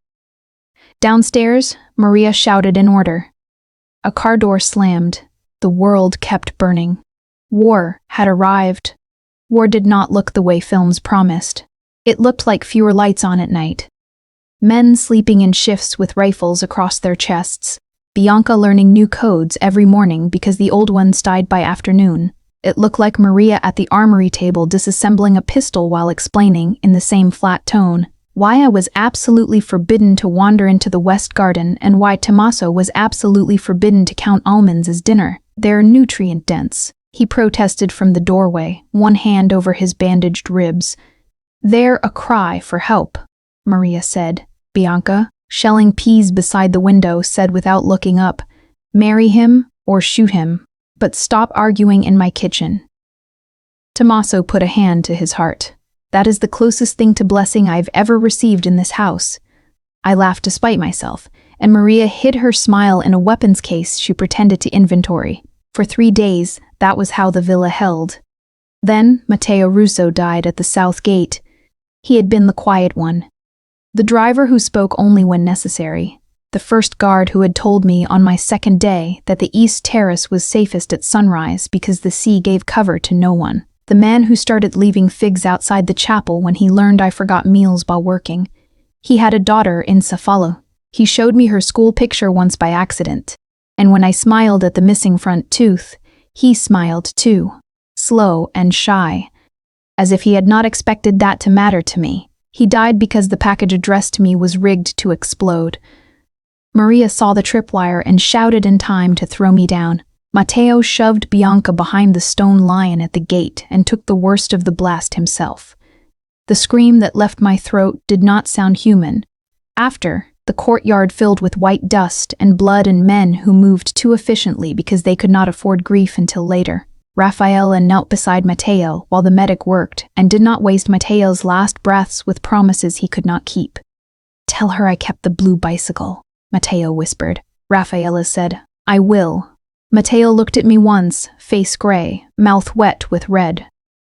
Downstairs, Maria shouted an order. A car door slammed. The world kept burning. War had arrived. War did not look the way films promised. It looked like fewer lights on at night. Men sleeping in shifts with rifles across their chests. Bianca learning new codes every morning because the old ones died by afternoon. It looked like Maria at the armory table disassembling a pistol while explaining, in the same flat tone, why I was absolutely forbidden to wander into the West Garden and why Tommaso was absolutely forbidden to count almonds as dinner. They're nutrient-dense. He protested from the doorway, one hand over his bandaged ribs. They're a cry for help, Maria said. Bianca, shelling peas beside the window, said without looking up, marry him or shoot him, but stop arguing in my kitchen. Tommaso put a hand to his heart. That is the closest thing to blessing I've ever received in this house. I laughed despite myself, and Maria hid her smile in a weapons case she pretended to inventory. For 3 days, that was how the villa held. Then, Matteo Russo died at the south gate. He had been the quiet one. The driver who spoke only when necessary. The first guard who had told me on my second day that the East Terrace was safest at sunrise because the sea gave cover to no one. the man who started leaving figs outside the chapel when he learned I forgot meals while working. He had a daughter in Cephalo. He showed me her school picture once by accident, and when I smiled at the missing front tooth, he smiled too, slow and shy, as if he had not expected that to matter to me. He died because the package addressed to me was rigged to explode. Maria saw the tripwire and shouted in time to throw me down. Matteo shoved Bianca behind the stone lion at the gate and took the worst of the blast himself. The scream that left my throat did not sound human. After, the courtyard filled with white dust and blood and men who moved too efficiently because they could not afford grief until later. Raphael knelt beside Matteo while the medic worked and did not waste Matteo's last breaths with promises he could not keep. "Tell her I kept the blue bicycle," Matteo whispered. Raphael said, "I will." Matteo looked at me once, face gray, mouth wet with red.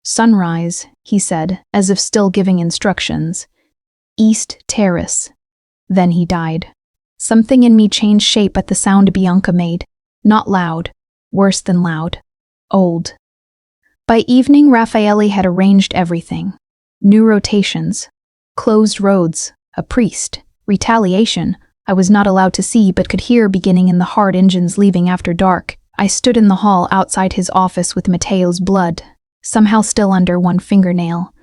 "Sunrise," he said, as if still giving instructions. "East Terrace." Then he died. Something in me changed shape at the sound Bianca made. Not loud, worse than loud. Old. By evening, Raphael had arranged everything. New rotations, closed roads, a priest, retaliation I was not allowed to see but could hear beginning in the hard engines leaving after dark. I stood in the hall outside his office with Matteo's blood, somehow still under one fingernail,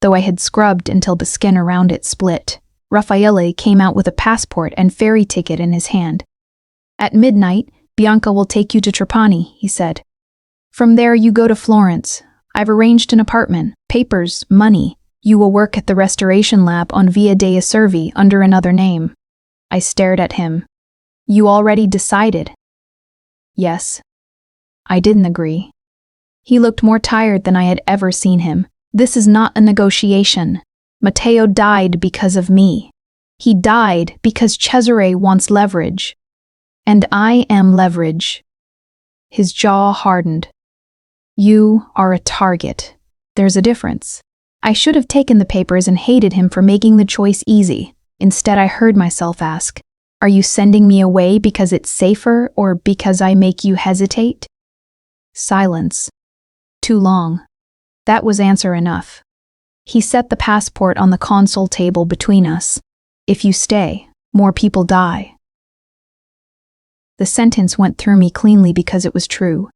though I had scrubbed until the skin around it split. Raphael came out with a passport and ferry ticket in his hand. "At midnight, Bianca will take you to Trapani," he said. "From there you go to Florence. I've arranged an apartment, papers, money. You will work at the restoration lab on Via dei Servi under another name." I stared at him. "You already decided?" "Yes." I didn't agree. He looked more tired than I had ever seen him. "This is not a negotiation. Matteo died because of me. He died because Cesare wants leverage. And I am leverage." His jaw hardened. "You are a target. There's a difference." I should have taken the papers and hated him for making the choice easy. Instead, I heard myself ask, "Are you sending me away because it's safer or because I make you hesitate?" Silence. Too long. That was answer enough. He set the passport on the console table between us. "If you stay, more people die." The sentence went through me cleanly because it was true.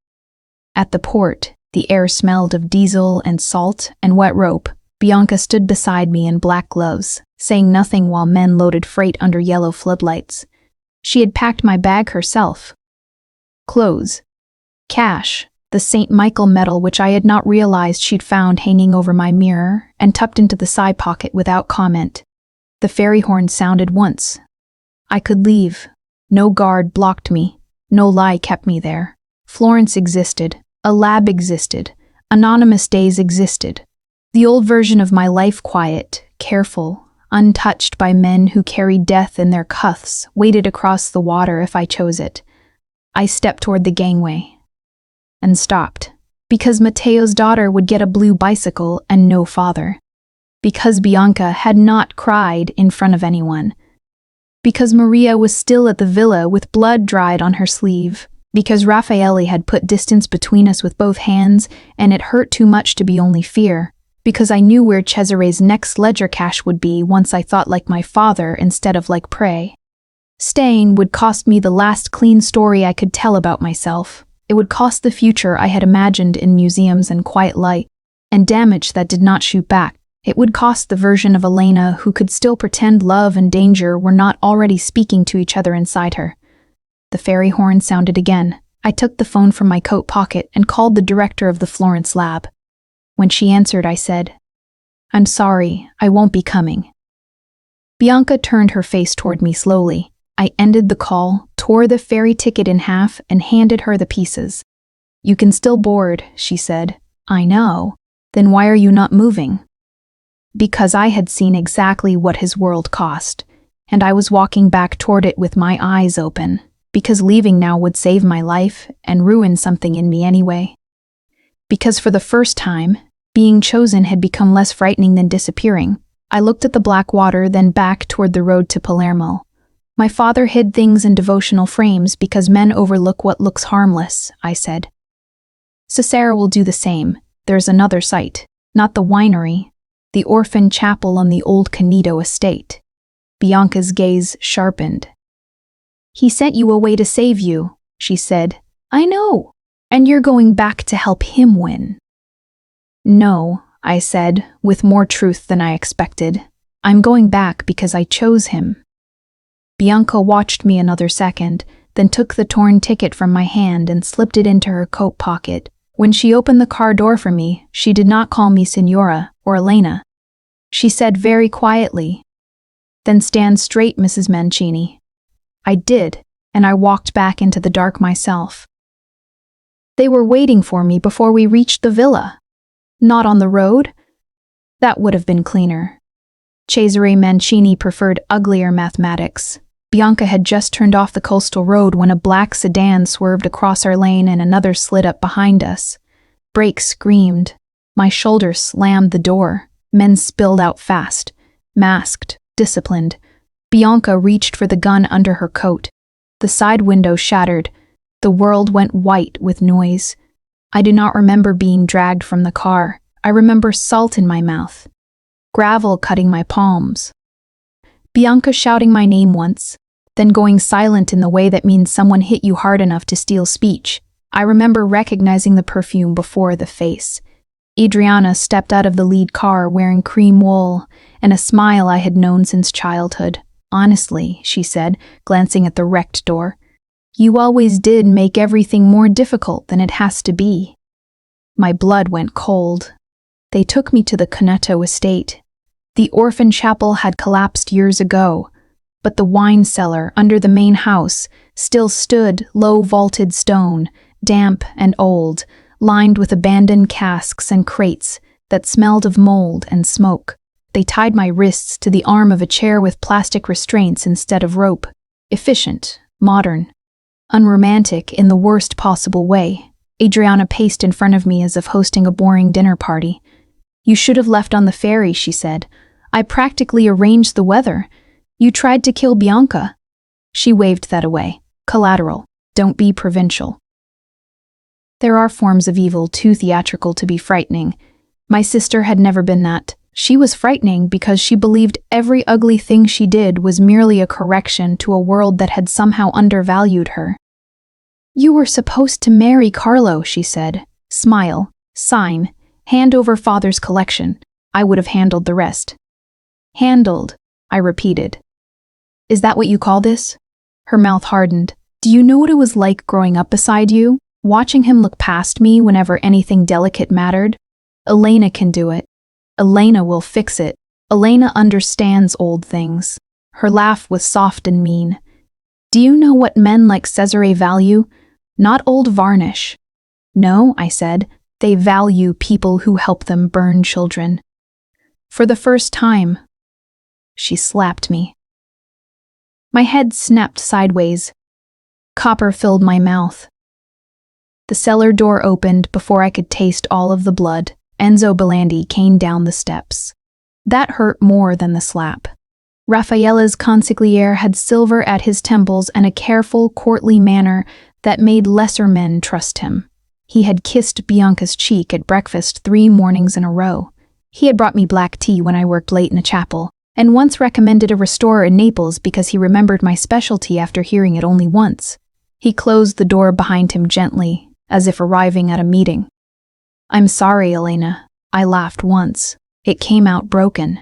At the port, the air smelled of diesel and salt and wet rope. Bianca stood beside me in black gloves, saying nothing while men loaded freight under yellow floodlights. She had packed my bag herself. Clothes. Cash, the St. Michael medal which I had not realized she'd found hanging over my mirror and tucked into the side pocket without comment. The ferry horn sounded once. I could leave. No guard blocked me. No lie kept me there. Florence existed. A lab existed. Anonymous days existed. The old version of my life, quiet, careful, untouched by men who carried death in their cuffs, waited across the water if I chose it. I stepped toward the gangway. And stopped. Because Matteo's daughter would get a blue bicycle and no father. Because Bianca had not cried in front of anyone. Because Maria was still at the villa with blood dried on her sleeve. Because Raphael had put distance between us with both hands and it hurt too much to be only fear. Because I knew where Cesare's next ledger cash would be once I thought like my father instead of like prey. Staying would cost me the last clean story I could tell about myself. It would cost the future I had imagined in museums and quiet light, and damage that did not shoot back. It would cost the version of Elena who could still pretend love and danger were not already speaking to each other inside her. The ferry horn sounded again. I took the phone from my coat pocket and called the director of the Florence lab. When she answered, I said, "I'm sorry, I won't be coming." Bianca turned her face toward me slowly. I ended the call, tore the ferry ticket in half, and handed her the pieces. "You can still board," she said. "I know. Then why are you not moving?" Because I had seen exactly what his world cost, and I was walking back toward it with my eyes open, because leaving now would save my life and ruin something in me anyway. Because for the first time, being chosen had become less frightening than disappearing. I looked at the black water, then back toward the road to Palermo. My father hid things in devotional frames because men overlook what looks harmless, I said. Cesare will do the same. there's another site, not the winery, the orphan chapel on the old Canito estate. Bianca's gaze sharpened. He sent you away to save you, she said. I know, and you're going back to help him win. No, I said, with more truth than I expected. I'm going back because I chose him. Bianca watched me another second, then took the torn ticket from my hand and slipped it into her coat pocket. When she opened the car door for me, she did not call me Signora or Elena. She said very quietly, "Then stand straight, Mrs. Mancini." I did, and I walked back into the dark myself. They were waiting for me before we reached the villa. Not on the road? That would have been cleaner. Cesare Mancini preferred uglier mathematics. Bianca had just turned off the coastal road when a black sedan swerved across our lane and another slid up behind us. Brakes screamed. My shoulder slammed the door. Men spilled out fast. Masked, disciplined. Bianca reached for the gun under her coat. The side window shattered. The world went white with noise. I do not remember being dragged from the car. I remember salt in my mouth. Gravel cutting my palms. Bianca shouting my name once, then going silent in the way that means someone hit you hard enough to steal speech. I remember recognizing the perfume before the face. Adriana stepped out of the lead car wearing cream wool and a smile I had known since childhood. Honestly, she said, glancing at the wrecked door, you always did make everything more difficult than it has to be. My blood went cold. They took me to the Canito estate. The orphan chapel had collapsed years ago, but the wine cellar under the main house still stood, low-vaulted stone, damp and old, lined with abandoned casks and crates that smelled of mold and smoke. They tied my wrists to the arm of a chair with plastic restraints instead of rope. Efficient, modern, unromantic in the worst possible way. Adriana paced in front of me as if hosting a boring dinner party. You should have left on the ferry, she said. I practically arranged the weather. You tried to kill Bianca. She waved that away. Collateral. Don't be provincial. There are forms of evil too theatrical to be frightening. My sister had never been that. She was frightening because she believed every ugly thing she did was merely a correction to a world that had somehow undervalued her. You were supposed to marry Carlo, she said. Smile, sign, hand over father's collection. I would have handled the rest. Handled, I repeated. Is that what you call this? Her mouth hardened. Do you know what it was like growing up beside you? Watching him look past me whenever anything delicate mattered? Elena can do it. Elena will fix it. Elena understands old things. Her laugh was soft and mean. Do you know what men like Cesare value? Not old varnish. No, I said. They value people who help them burn children. For the first time, she slapped me. My head snapped sideways. Copper filled my mouth. The cellar door opened before I could taste all of the blood. Enzo Belandi came down the steps. That hurt more than the slap. Raphael's consigliere had silver at his temples and a careful, courtly manner that made lesser men trust him. He had kissed Bianca's cheek at breakfast 3 mornings in a row. He had brought me black tea when I worked late in a chapel, and once recommended a restorer in Naples because he remembered my specialty after hearing it only once. He closed the door behind him gently, as if arriving at a meeting. I'm sorry, Elena. I laughed once. It came out broken.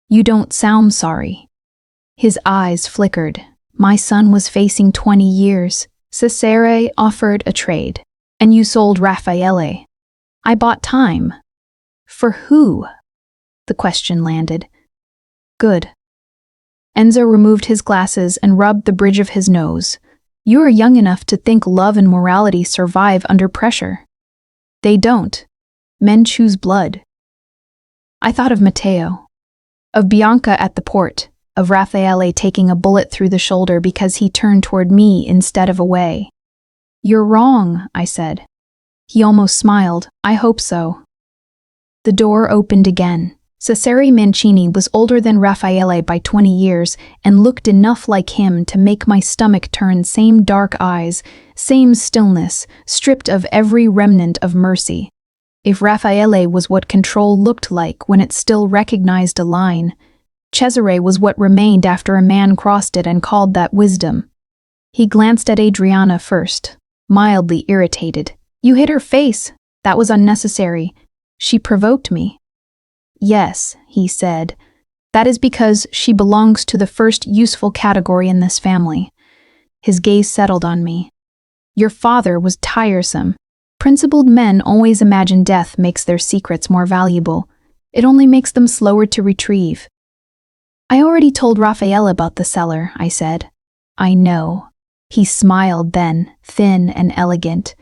You don't sound sorry. His eyes flickered. My son was facing 20 years. Cesare offered a trade, and you sold Raphael. I bought time. For who? The question landed. Good. Enzo removed his glasses and rubbed the bridge of his nose. You are young enough to think love and morality survive under pressure. They don't. Men choose blood. I thought of Matteo, of Bianca at the port, of Raphael taking a bullet through the shoulder because he turned toward me instead of away. You're wrong, I said. He almost smiled. I hope so. The door opened again. Cesare Mancini was older than Raphael by 20 years and looked enough like him to make my stomach turn. Same dark eyes, same stillness, stripped of every remnant of mercy. If Raphael was what control looked like when it still recognized a line, Cesare was what remained after a man crossed it and called that wisdom. He glanced at Adriana first, mildly irritated. "You hit her face. That was unnecessary. She provoked me." "Yes," he said. "That is because she belongs to the first useful category in this family." His gaze settled on me. "Your father was tiresome. Principled men always imagine death makes their secrets more valuable. It only makes them slower to retrieve." "I already told Raphael about the cellar," I said. "I know." He smiled then, thin and elegant.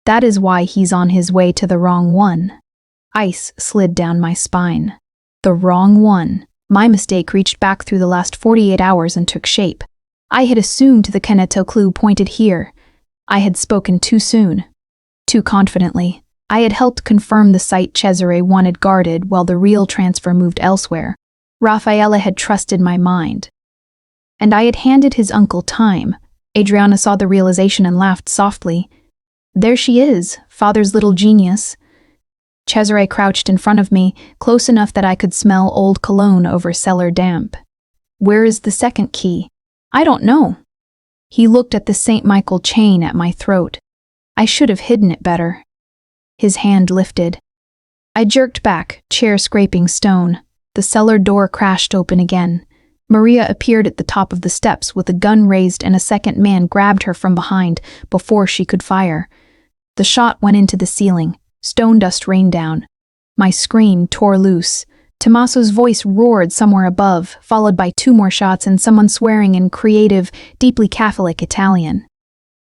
"That is why he's on his way to the wrong one." Ice slid down my spine. The wrong one. My mistake reached back through the last 48 hours and took shape. I had assumed the Keneto clue pointed here. I had spoken too soon. Too confidently. I had helped confirm the site Cesare wanted guarded while the real transfer moved elsewhere. Raphael had trusted my mind. And I had handed his uncle time. Adriana saw the realization and laughed softly. "There she is, father's little genius." Cesare crouched in front of me, close enough that I could smell old cologne over cellar damp. "Where is the second key?" "I don't know." He looked at the St. Michael chain at my throat. I should have hidden it better. His hand lifted. I jerked back, chair scraping stone. The cellar door crashed open again. Maria appeared at the top of the steps with a gun raised and a second man grabbed her from behind before she could fire. The shot went into the ceiling. Stone dust rained down. My screen tore loose. Tommaso's voice roared somewhere above, followed by 2 more shots and someone swearing in creative, deeply Catholic Italian.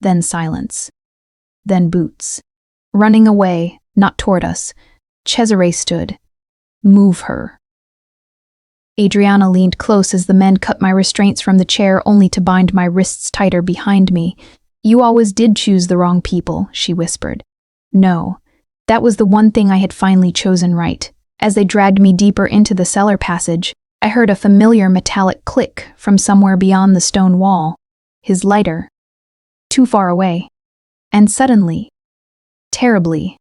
Then silence. Then boots. Running away, not toward us. Cesare stood. "Move her." Adriana leaned close as the men cut my restraints from the chair only to bind my wrists tighter behind me. "You always did choose the wrong people," she whispered. "No. That was the one thing I had finally chosen right." As they dragged me deeper into the cellar passage, I heard a familiar metallic click from somewhere beyond the stone wall. His lighter. Too far away. And suddenly, terribly,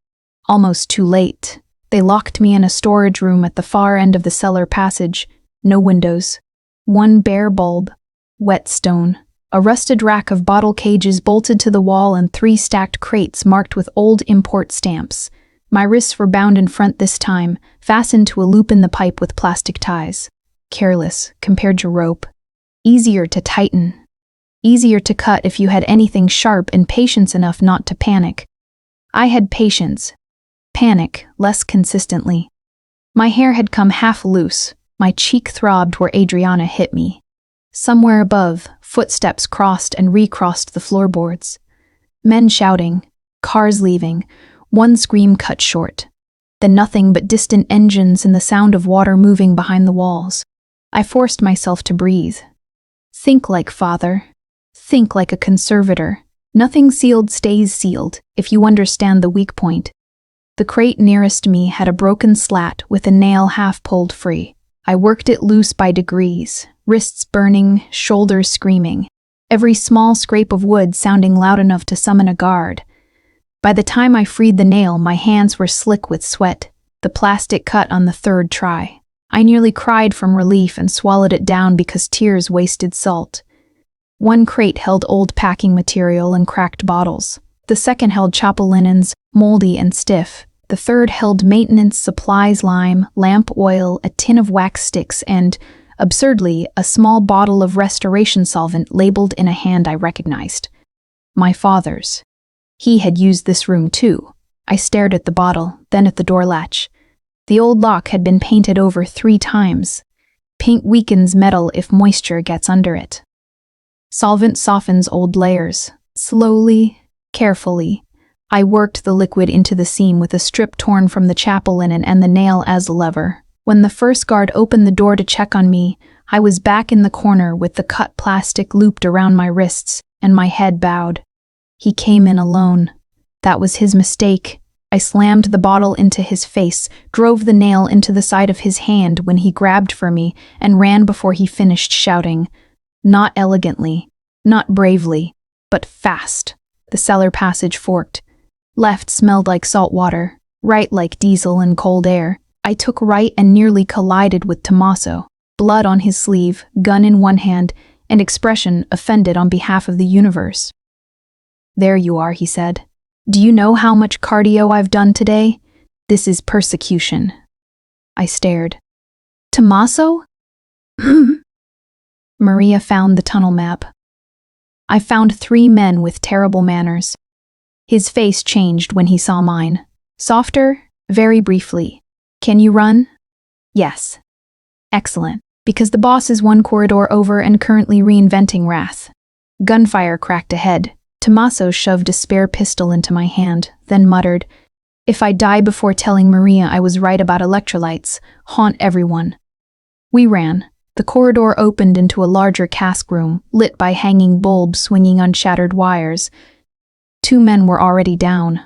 almost too late, they locked me in a storage room at the far end of the cellar passage. No windows. One bare bulb. Wet stone. A rusted rack of bottle cages bolted to the wall and 3 stacked crates marked with old import stamps. My wrists were bound in front this time, fastened to a loop in the pipe with plastic ties. Careless, compared to rope. Easier to tighten. Easier to cut if you had anything sharp and patience enough not to panic. I had patience. Panic, less consistently. My hair had come half loose. My cheek throbbed where Adriana hit me. Somewhere above, footsteps crossed and recrossed the floorboards. Men shouting. Cars leaving. One scream cut short. Then nothing but distant engines and the sound of water moving behind the walls. I forced myself to breathe. Think like father. Think like a conservator. Nothing sealed stays sealed, if you understand the weak point. The crate nearest me had a broken slat with a nail half pulled free. I worked it loose by degrees, wrists burning, shoulders screaming, every small scrape of wood sounding loud enough to summon a guard. By the time I freed the nail, my hands were slick with sweat, the plastic cut on the 3rd try. I nearly cried from relief and swallowed it down because tears wasted salt. One crate held old packing material and cracked bottles. The second held chapel linens, moldy and stiff. The third held maintenance supplies, lime, lamp oil, a tin of wax sticks, and, absurdly, a small bottle of restoration solvent labeled in a hand I recognized. My father's. He had used this room too. I stared at the bottle, then at the door latch. The old lock had been painted over 3 times. Paint weakens metal if moisture gets under it. Solvent softens old layers. Slowly, carefully, I worked the liquid into the seam with a strip torn from the chapel linen and the nail as a lever. When the first guard opened the door to check on me, I was back in the corner with the cut plastic looped around my wrists and my head bowed. He came in alone. That was his mistake. I slammed the bottle into his face, drove the nail into the side of his hand when he grabbed for me, and ran before he finished shouting. Not elegantly, not bravely, but fast. The cellar passage forked. Left smelled like salt water. Right like diesel in cold air, I took right and nearly collided with Tommaso, blood on his sleeve, gun in one hand, and expression offended on behalf of the universe. "There you are," he said. "Do you know how much cardio I've done today? This is persecution." I stared. "Tommaso?" Maria found the tunnel map. I found 3 men with terrible manners. His face changed when he saw mine. Softer, very briefly. "Can you run?" "Yes." "Excellent, because the boss is 1 corridor over and currently reinventing wrath." Gunfire cracked ahead. Tommaso shoved a spare pistol into my hand, then muttered, "If I die before telling Maria I was right about electrolytes, haunt everyone." We ran. The corridor opened into a larger cask room, lit by hanging bulbs swinging on shattered wires. 2 men were already down.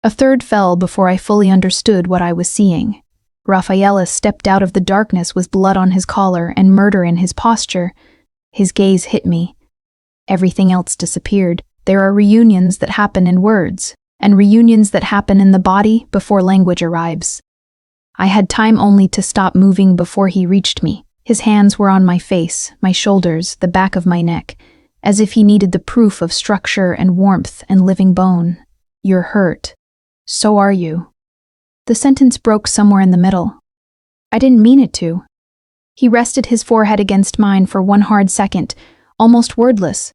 A third fell before I fully understood what I was seeing. Raphael stepped out of the darkness with blood on his collar and murder in his posture. His gaze hit me. Everything else disappeared. There are reunions that happen in words, and reunions that happen in the body before language arrives. I had time only to stop moving before he reached me. His hands were on my face, my shoulders, the back of my neck, as if he needed the proof of structure and warmth and living bone. "You're hurt. So are you." The sentence broke somewhere in the middle. I didn't mean it to. He rested his forehead against mine for 1 hard second, almost wordless,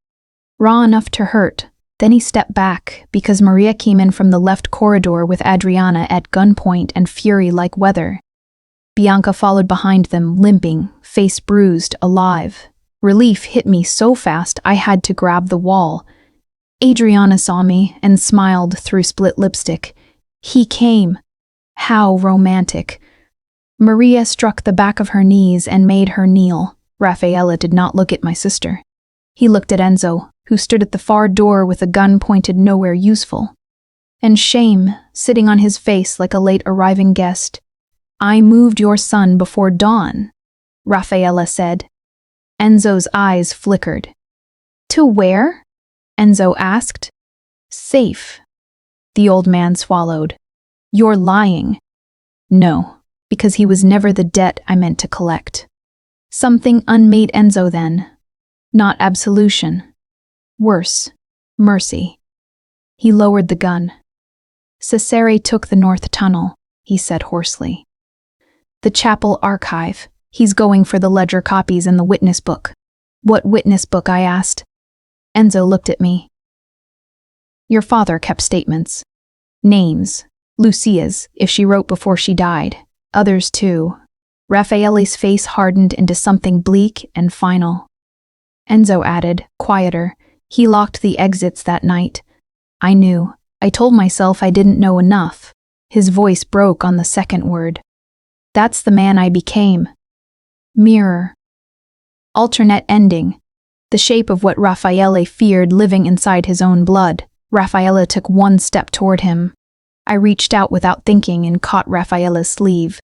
raw enough to hurt. Then he stepped back, because Maria came in from the left corridor with Adriana at gunpoint and fury like weather. Bianca followed behind them, limping, face bruised, alive. Relief hit me so fast I had to grab the wall. Adriana saw me and smiled through split lipstick. He came. How romantic. Maria struck the back of her knees and made her kneel. Raphael did not look at my sister. He looked at Enzo, who stood at the far door with a gun pointed nowhere useful. And shame sitting on his face like a late arriving guest. "I moved your son before dawn," Raphael said. Enzo's eyes flickered. "To where?" Enzo asked. "Safe." The old man swallowed. "You're lying." "No, because he was never the debt I meant to collect." Something unmade Enzo then. Not absolution. Worse, mercy. He lowered the gun. "Cesare took the north tunnel," he said hoarsely. "The chapel archive. He's going for the ledger copies and the witness book." "What witness book?" I asked. Enzo looked at me. "Your father kept statements. Names. Lucia's, if she wrote before she died. Others too." Raphael's face hardened into something bleak and final. Enzo added, quieter, "He locked the exits that night. I knew. I told myself I didn't know enough." His voice broke on the second word. "That's the man I became." Mirror. Alternate ending. The shape of what Raphael feared living inside his own blood. Raphael took 1 step toward him. I reached out without thinking and caught Raphael's sleeve.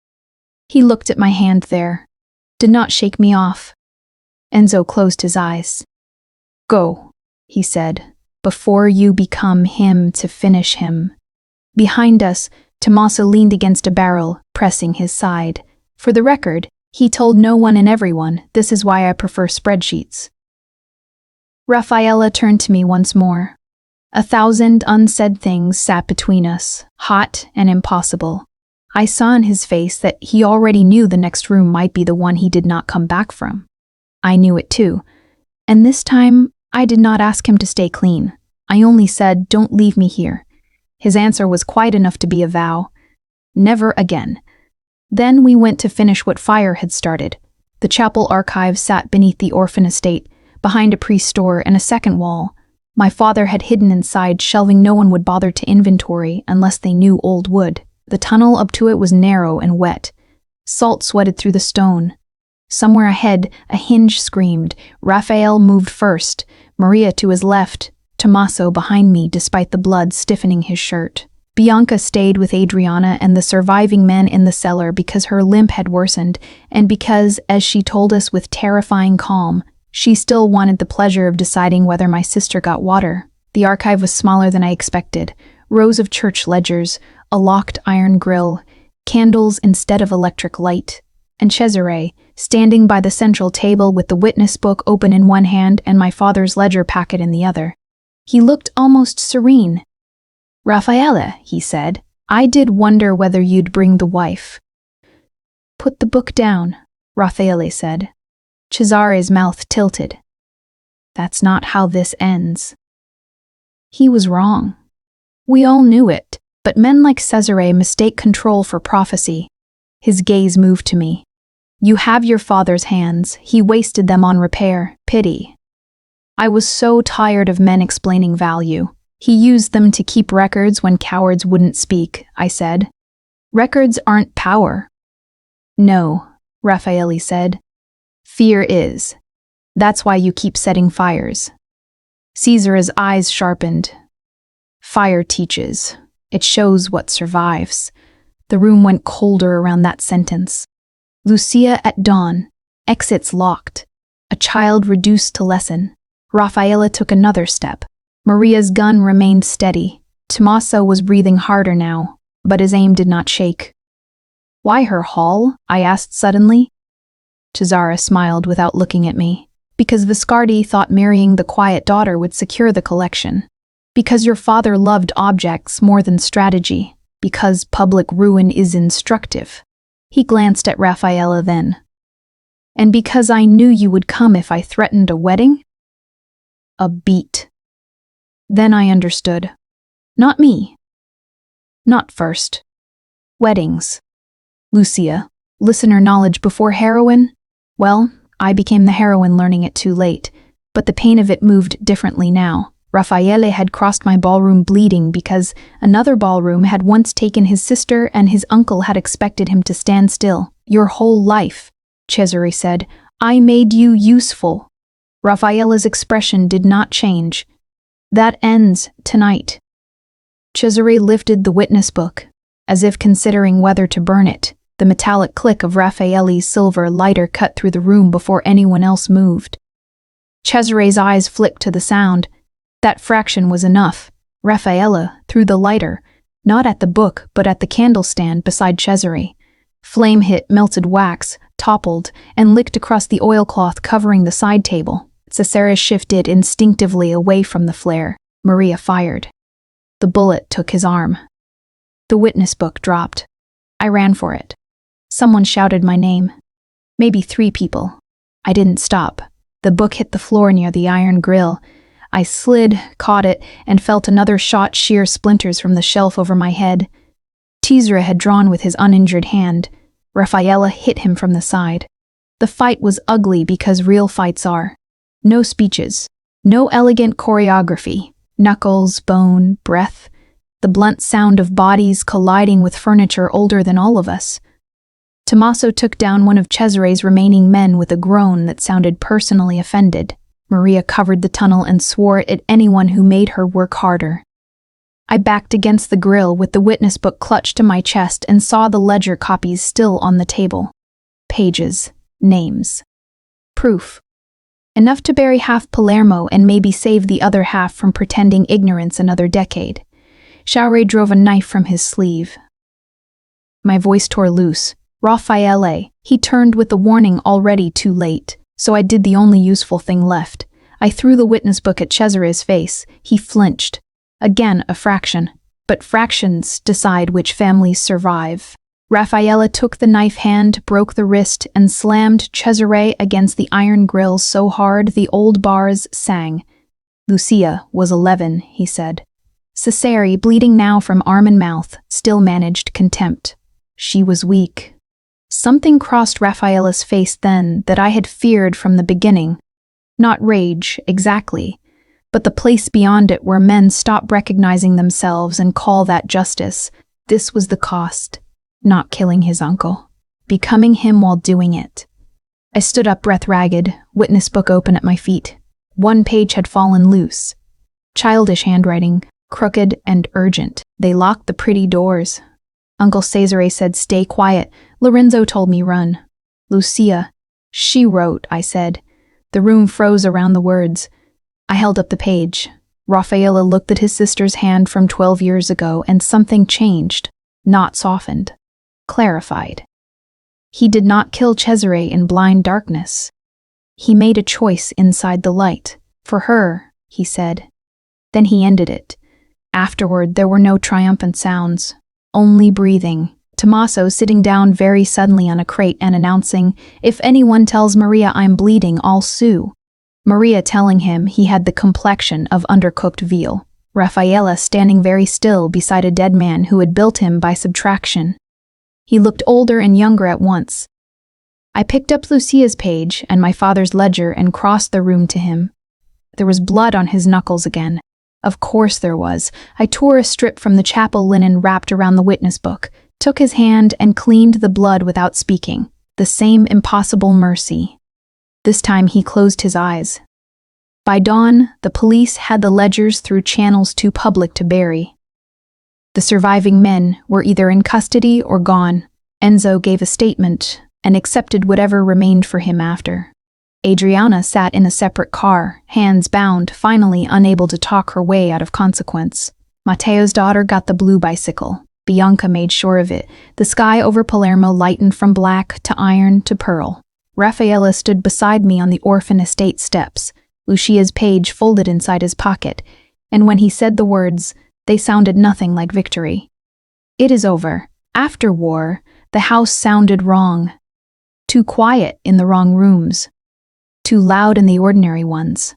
He looked at my hand there. Did not shake me off. Enzo closed his eyes. "Go," he said, "before you become him to finish him." Behind us, Tommaso leaned against a barrel, pressing his side. For the record, he told no one and everyone, "This is why I prefer spreadsheets." Raphael turned to me once more. 1,000 unsaid things sat between us, hot and impossible. I saw in his face that he already knew the next room might be the one he did not come back from. I knew it too. And this time, I did not ask him to stay clean. I only said, "Don't leave me here." His answer was quite enough to be a vow. Never again. Then we went to finish what fire had started. The chapel archive sat beneath the orphan estate, behind a priest's store and a second wall. My father had hidden inside shelving no one would bother to inventory unless they knew old wood. The tunnel up to it was narrow and wet. Salt sweated through the stone. Somewhere ahead, a hinge screamed. Raphael moved first, Maria to his left, Tommaso behind me despite the blood stiffening his shirt. Bianca stayed with Adriana and the surviving men in the cellar because her limp had worsened, and because, as she told us with terrifying calm, she still wanted the pleasure of deciding whether my sister got water. The archive was smaller than I expected. Rows of church ledgers, a locked iron grill, candles instead of electric light, and Cesare, standing by the central table with the witness book open in one hand and my father's ledger packet in the other. He looked almost serene. "Raphael," he said, "I did wonder whether you'd bring the wife." "Put the book down," Raphael said. Cesare's mouth tilted. "That's not how this ends." He was wrong. We all knew it, but men like Cesare mistake control for prophecy. His gaze moved to me. "You have your father's hands. He wasted them on repair, pity." I was so tired of men explaining value. "He used them to keep records when cowards wouldn't speak," I said. "Records aren't power." "No," Raphael said. "Fear is. That's why you keep setting fires." Caesar's eyes sharpened. "Fire teaches. It shows what survives." The room went colder around that sentence. Lucia at dawn. Exits locked. A child reduced to lesson. Raffaella took another step. Maria's gun remained steady. Tommaso was breathing harder now, but his aim did not shake. "Why her hall?" I asked suddenly. Cesare smiled without looking at me. "Because Viscardi thought marrying the quiet daughter would secure the collection. Because your father loved objects more than strategy. Because public ruin is instructive." He glanced at Raffaella then. "And because I knew you would come if I threatened a wedding?" A beat. Then I understood. Not me. Not first. Weddings. Lucia. Listener knowledge before heroin? Well, I became the heroine learning it too late, but the pain of it moved differently now. Raphael had crossed my ballroom bleeding because another ballroom had once taken his sister and his uncle had expected him to stand still. "Your whole life," Cesare said. "I made you useful." Raffaella's expression did not change. "That ends tonight." Cesare lifted the witness book, as if considering whether to burn it. The metallic click of Raffaelli's silver lighter cut through the room before anyone else moved. Cesare's eyes flicked to the sound. That fraction was enough. Raffaella threw the lighter, not at the book, but at the candlestand beside Cesare. Flame hit melted wax, toppled, and licked across the oilcloth covering the side table. Cesare shifted instinctively away from the flare. Maria fired. The bullet took his arm. The witness book dropped. I ran for it. Someone shouted my name. Maybe 3 people. I didn't stop. The book hit the floor near the iron grill. I slid, caught it, and felt another shot shear splinters from the shelf over my head. Cesare had drawn with his uninjured hand. Raffaella hit him from the side. The fight was ugly because real fights are. No speeches. No elegant choreography. Knuckles, bone, breath. The blunt sound of bodies colliding with furniture older than all of us. Tommaso took down one of Cesare's remaining men with a groan that sounded personally offended. Maria covered the tunnel and swore at anyone who made her work harder. I backed against the grill with the witness book clutched to my chest and saw the ledger copies still on the table. Pages. Names. Proof. Enough to bury half Palermo and maybe save the other half from pretending ignorance another decade. Cesare drove a knife from his sleeve. My voice tore loose. Raffaele. He turned with the warning already too late, so I did the only useful thing left. I threw the witness book at Cesare's face. He flinched. Again, a fraction. But fractions decide which families survive. Raffaella took the knife hand, broke the wrist, and slammed Cesare against the iron grill so hard the old bars sang. Lucia was 11, he said. Cesare, bleeding now from arm and mouth, still managed contempt. She was weak. Something crossed Raffaella's face then that I had feared from the beginning. Not rage, exactly, but the place beyond it where men stop recognizing themselves and call that justice. This was the cost. Not killing his uncle. Becoming him while doing it. I stood up, breath ragged, witness book open at my feet. One page had fallen loose. Childish handwriting, crooked and urgent. They locked the pretty doors. Uncle Cesare said, "Stay quiet." Lorenzo told me, "Run." Lucia. She wrote, I said. The room froze around the words. I held up the page. Raffaella looked at his sister's hand from 12 years ago, and something changed. not softened, clarified. He did not kill Cesare in blind darkness. He made a choice inside the light. For her, he said. Then he ended it. Afterward, there were no triumphant sounds, only breathing. Tommaso sitting down very suddenly on a crate and announcing, "If anyone tells Maria I'm bleeding, I'll sue." Maria telling him he had the complexion of undercooked veal. Raphaela standing very still beside a dead man who had built him by subtraction. He looked older and younger at once. I picked up Lucia's page and my father's ledger and crossed the room to him. There was blood on his knuckles again. Of course there was. I tore a strip from the chapel linen wrapped around the witness book, took his hand and cleaned the blood without speaking. The same impossible mercy. This time he closed his eyes. By dawn, the police had the ledgers through channels too public to bury. The surviving men were either in custody or gone. Enzo gave a statement and accepted whatever remained for him after. Adriana sat in a separate car, hands bound, finally unable to talk her way out of consequence. Matteo's daughter got the blue bicycle. Bianca made sure of it. The sky over Palermo lightened from black to iron to pearl. Raphaela stood beside me on the orphan estate steps, Lucia's page folded inside his pocket, and when he said the words, they sounded nothing like victory. It is over. After war, the house sounded wrong. Too quiet in the wrong rooms. Too loud in the ordinary ones.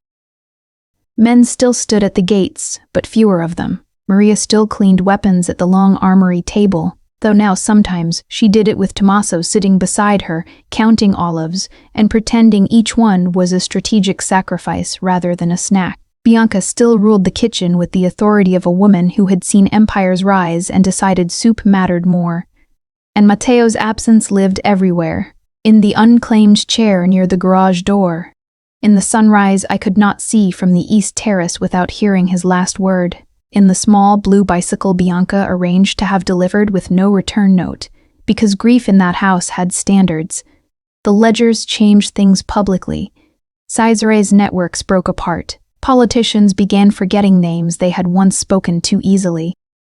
Men still stood at the gates, but fewer of them. Maria still cleaned weapons at the long armory table, though now sometimes she did it with Tommaso sitting beside her, counting olives, and pretending each one was a strategic sacrifice rather than a snack. Bianca still ruled the kitchen with the authority of a woman who had seen empires rise and decided soup mattered more. And Matteo's absence lived everywhere. In the unclaimed chair near the garage door. In the sunrise I could not see from the east terrace without hearing his last word. In the small blue bicycle Bianca arranged to have delivered with no return note, because grief in that house had standards. The ledgers changed things publicly. Cesare's networks broke apart. Politicians began forgetting names they had once spoken too easily.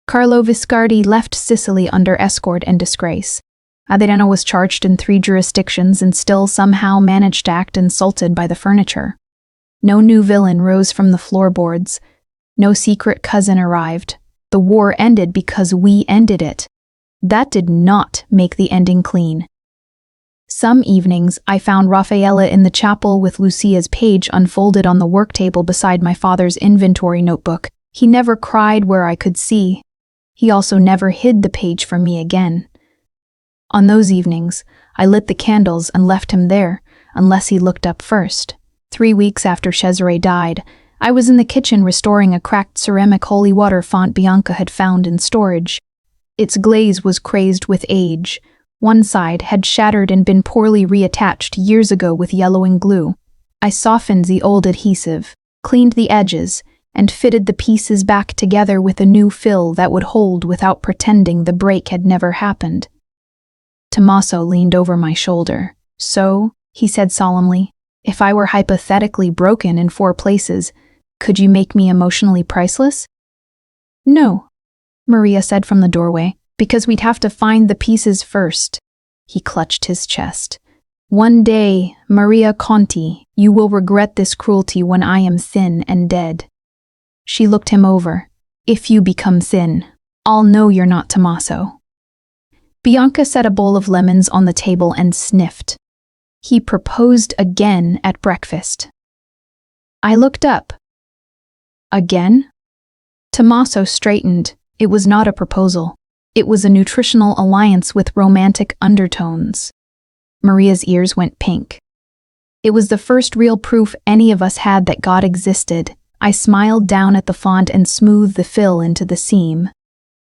Carlo Viscardi left Sicily under escort and disgrace. Adriano was charged in 3 jurisdictions and still somehow managed to act insulted by the furniture. No new villain rose from the floorboards. No secret cousin arrived. The war ended because we ended it. That did not make the ending clean. Some evenings, I found Raphaela in the chapel with Lucia's page unfolded on the work table beside my father's inventory notebook. He never cried where I could see. He also never hid the page from me again. On those evenings, I lit the candles and left him there, unless he looked up first. 3 weeks after Cesare died, I was in the kitchen restoring a cracked ceramic holy water font Bianca had found in storage. Its glaze was crazed with age. One side had shattered and been poorly reattached years ago with yellowing glue. I softened the old adhesive, cleaned the edges, and fitted the pieces back together with a new fill that would hold without pretending the break had never happened. Tommaso leaned over my shoulder. "So," he said solemnly, "if I were hypothetically broken in 4 places, could you make me emotionally priceless?" "No," Maria said from the doorway, "because we'd have to find the pieces first." He clutched his chest. "One day, Maria Conti, you will regret this cruelty when I am thin and dead." She looked him over. "If you become thin, I'll know you're not Tommaso." Bianca set a bowl of lemons on the table and sniffed. He proposed again at breakfast. I looked up. Again? Tommaso straightened. It was not a proposal. It was a nutritional alliance with romantic undertones. Maria's ears went pink. It was the first real proof any of us had that God existed. I smiled down at the font and smoothed the fill into the seam.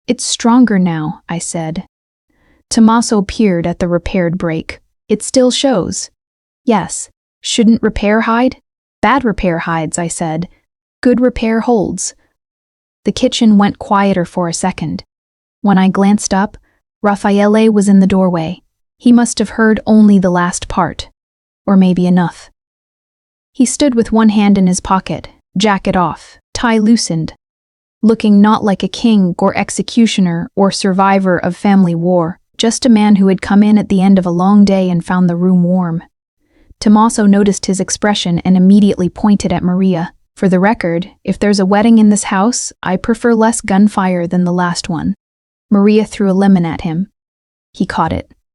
"It's stronger now," I said. Tommaso peered at the repaired break. "It still shows." "Yes. Shouldn't repair hide?" "Bad repair hides," I said. "Good repair holds." The kitchen went quieter for a second. When I glanced up, Raphaele was in the doorway. He must have heard only the last part. Or maybe enough. He stood with one hand in his pocket, jacket off, tie loosened. looking not like a king or executioner or survivor of family war, just a man who had come in at the end of a long day and found the room warm. Tommaso noticed his expression and immediately pointed at Maria. For the record, if there's a wedding in this house, I prefer less gunfire than the last one. Maria threw a lemon at him. He caught it.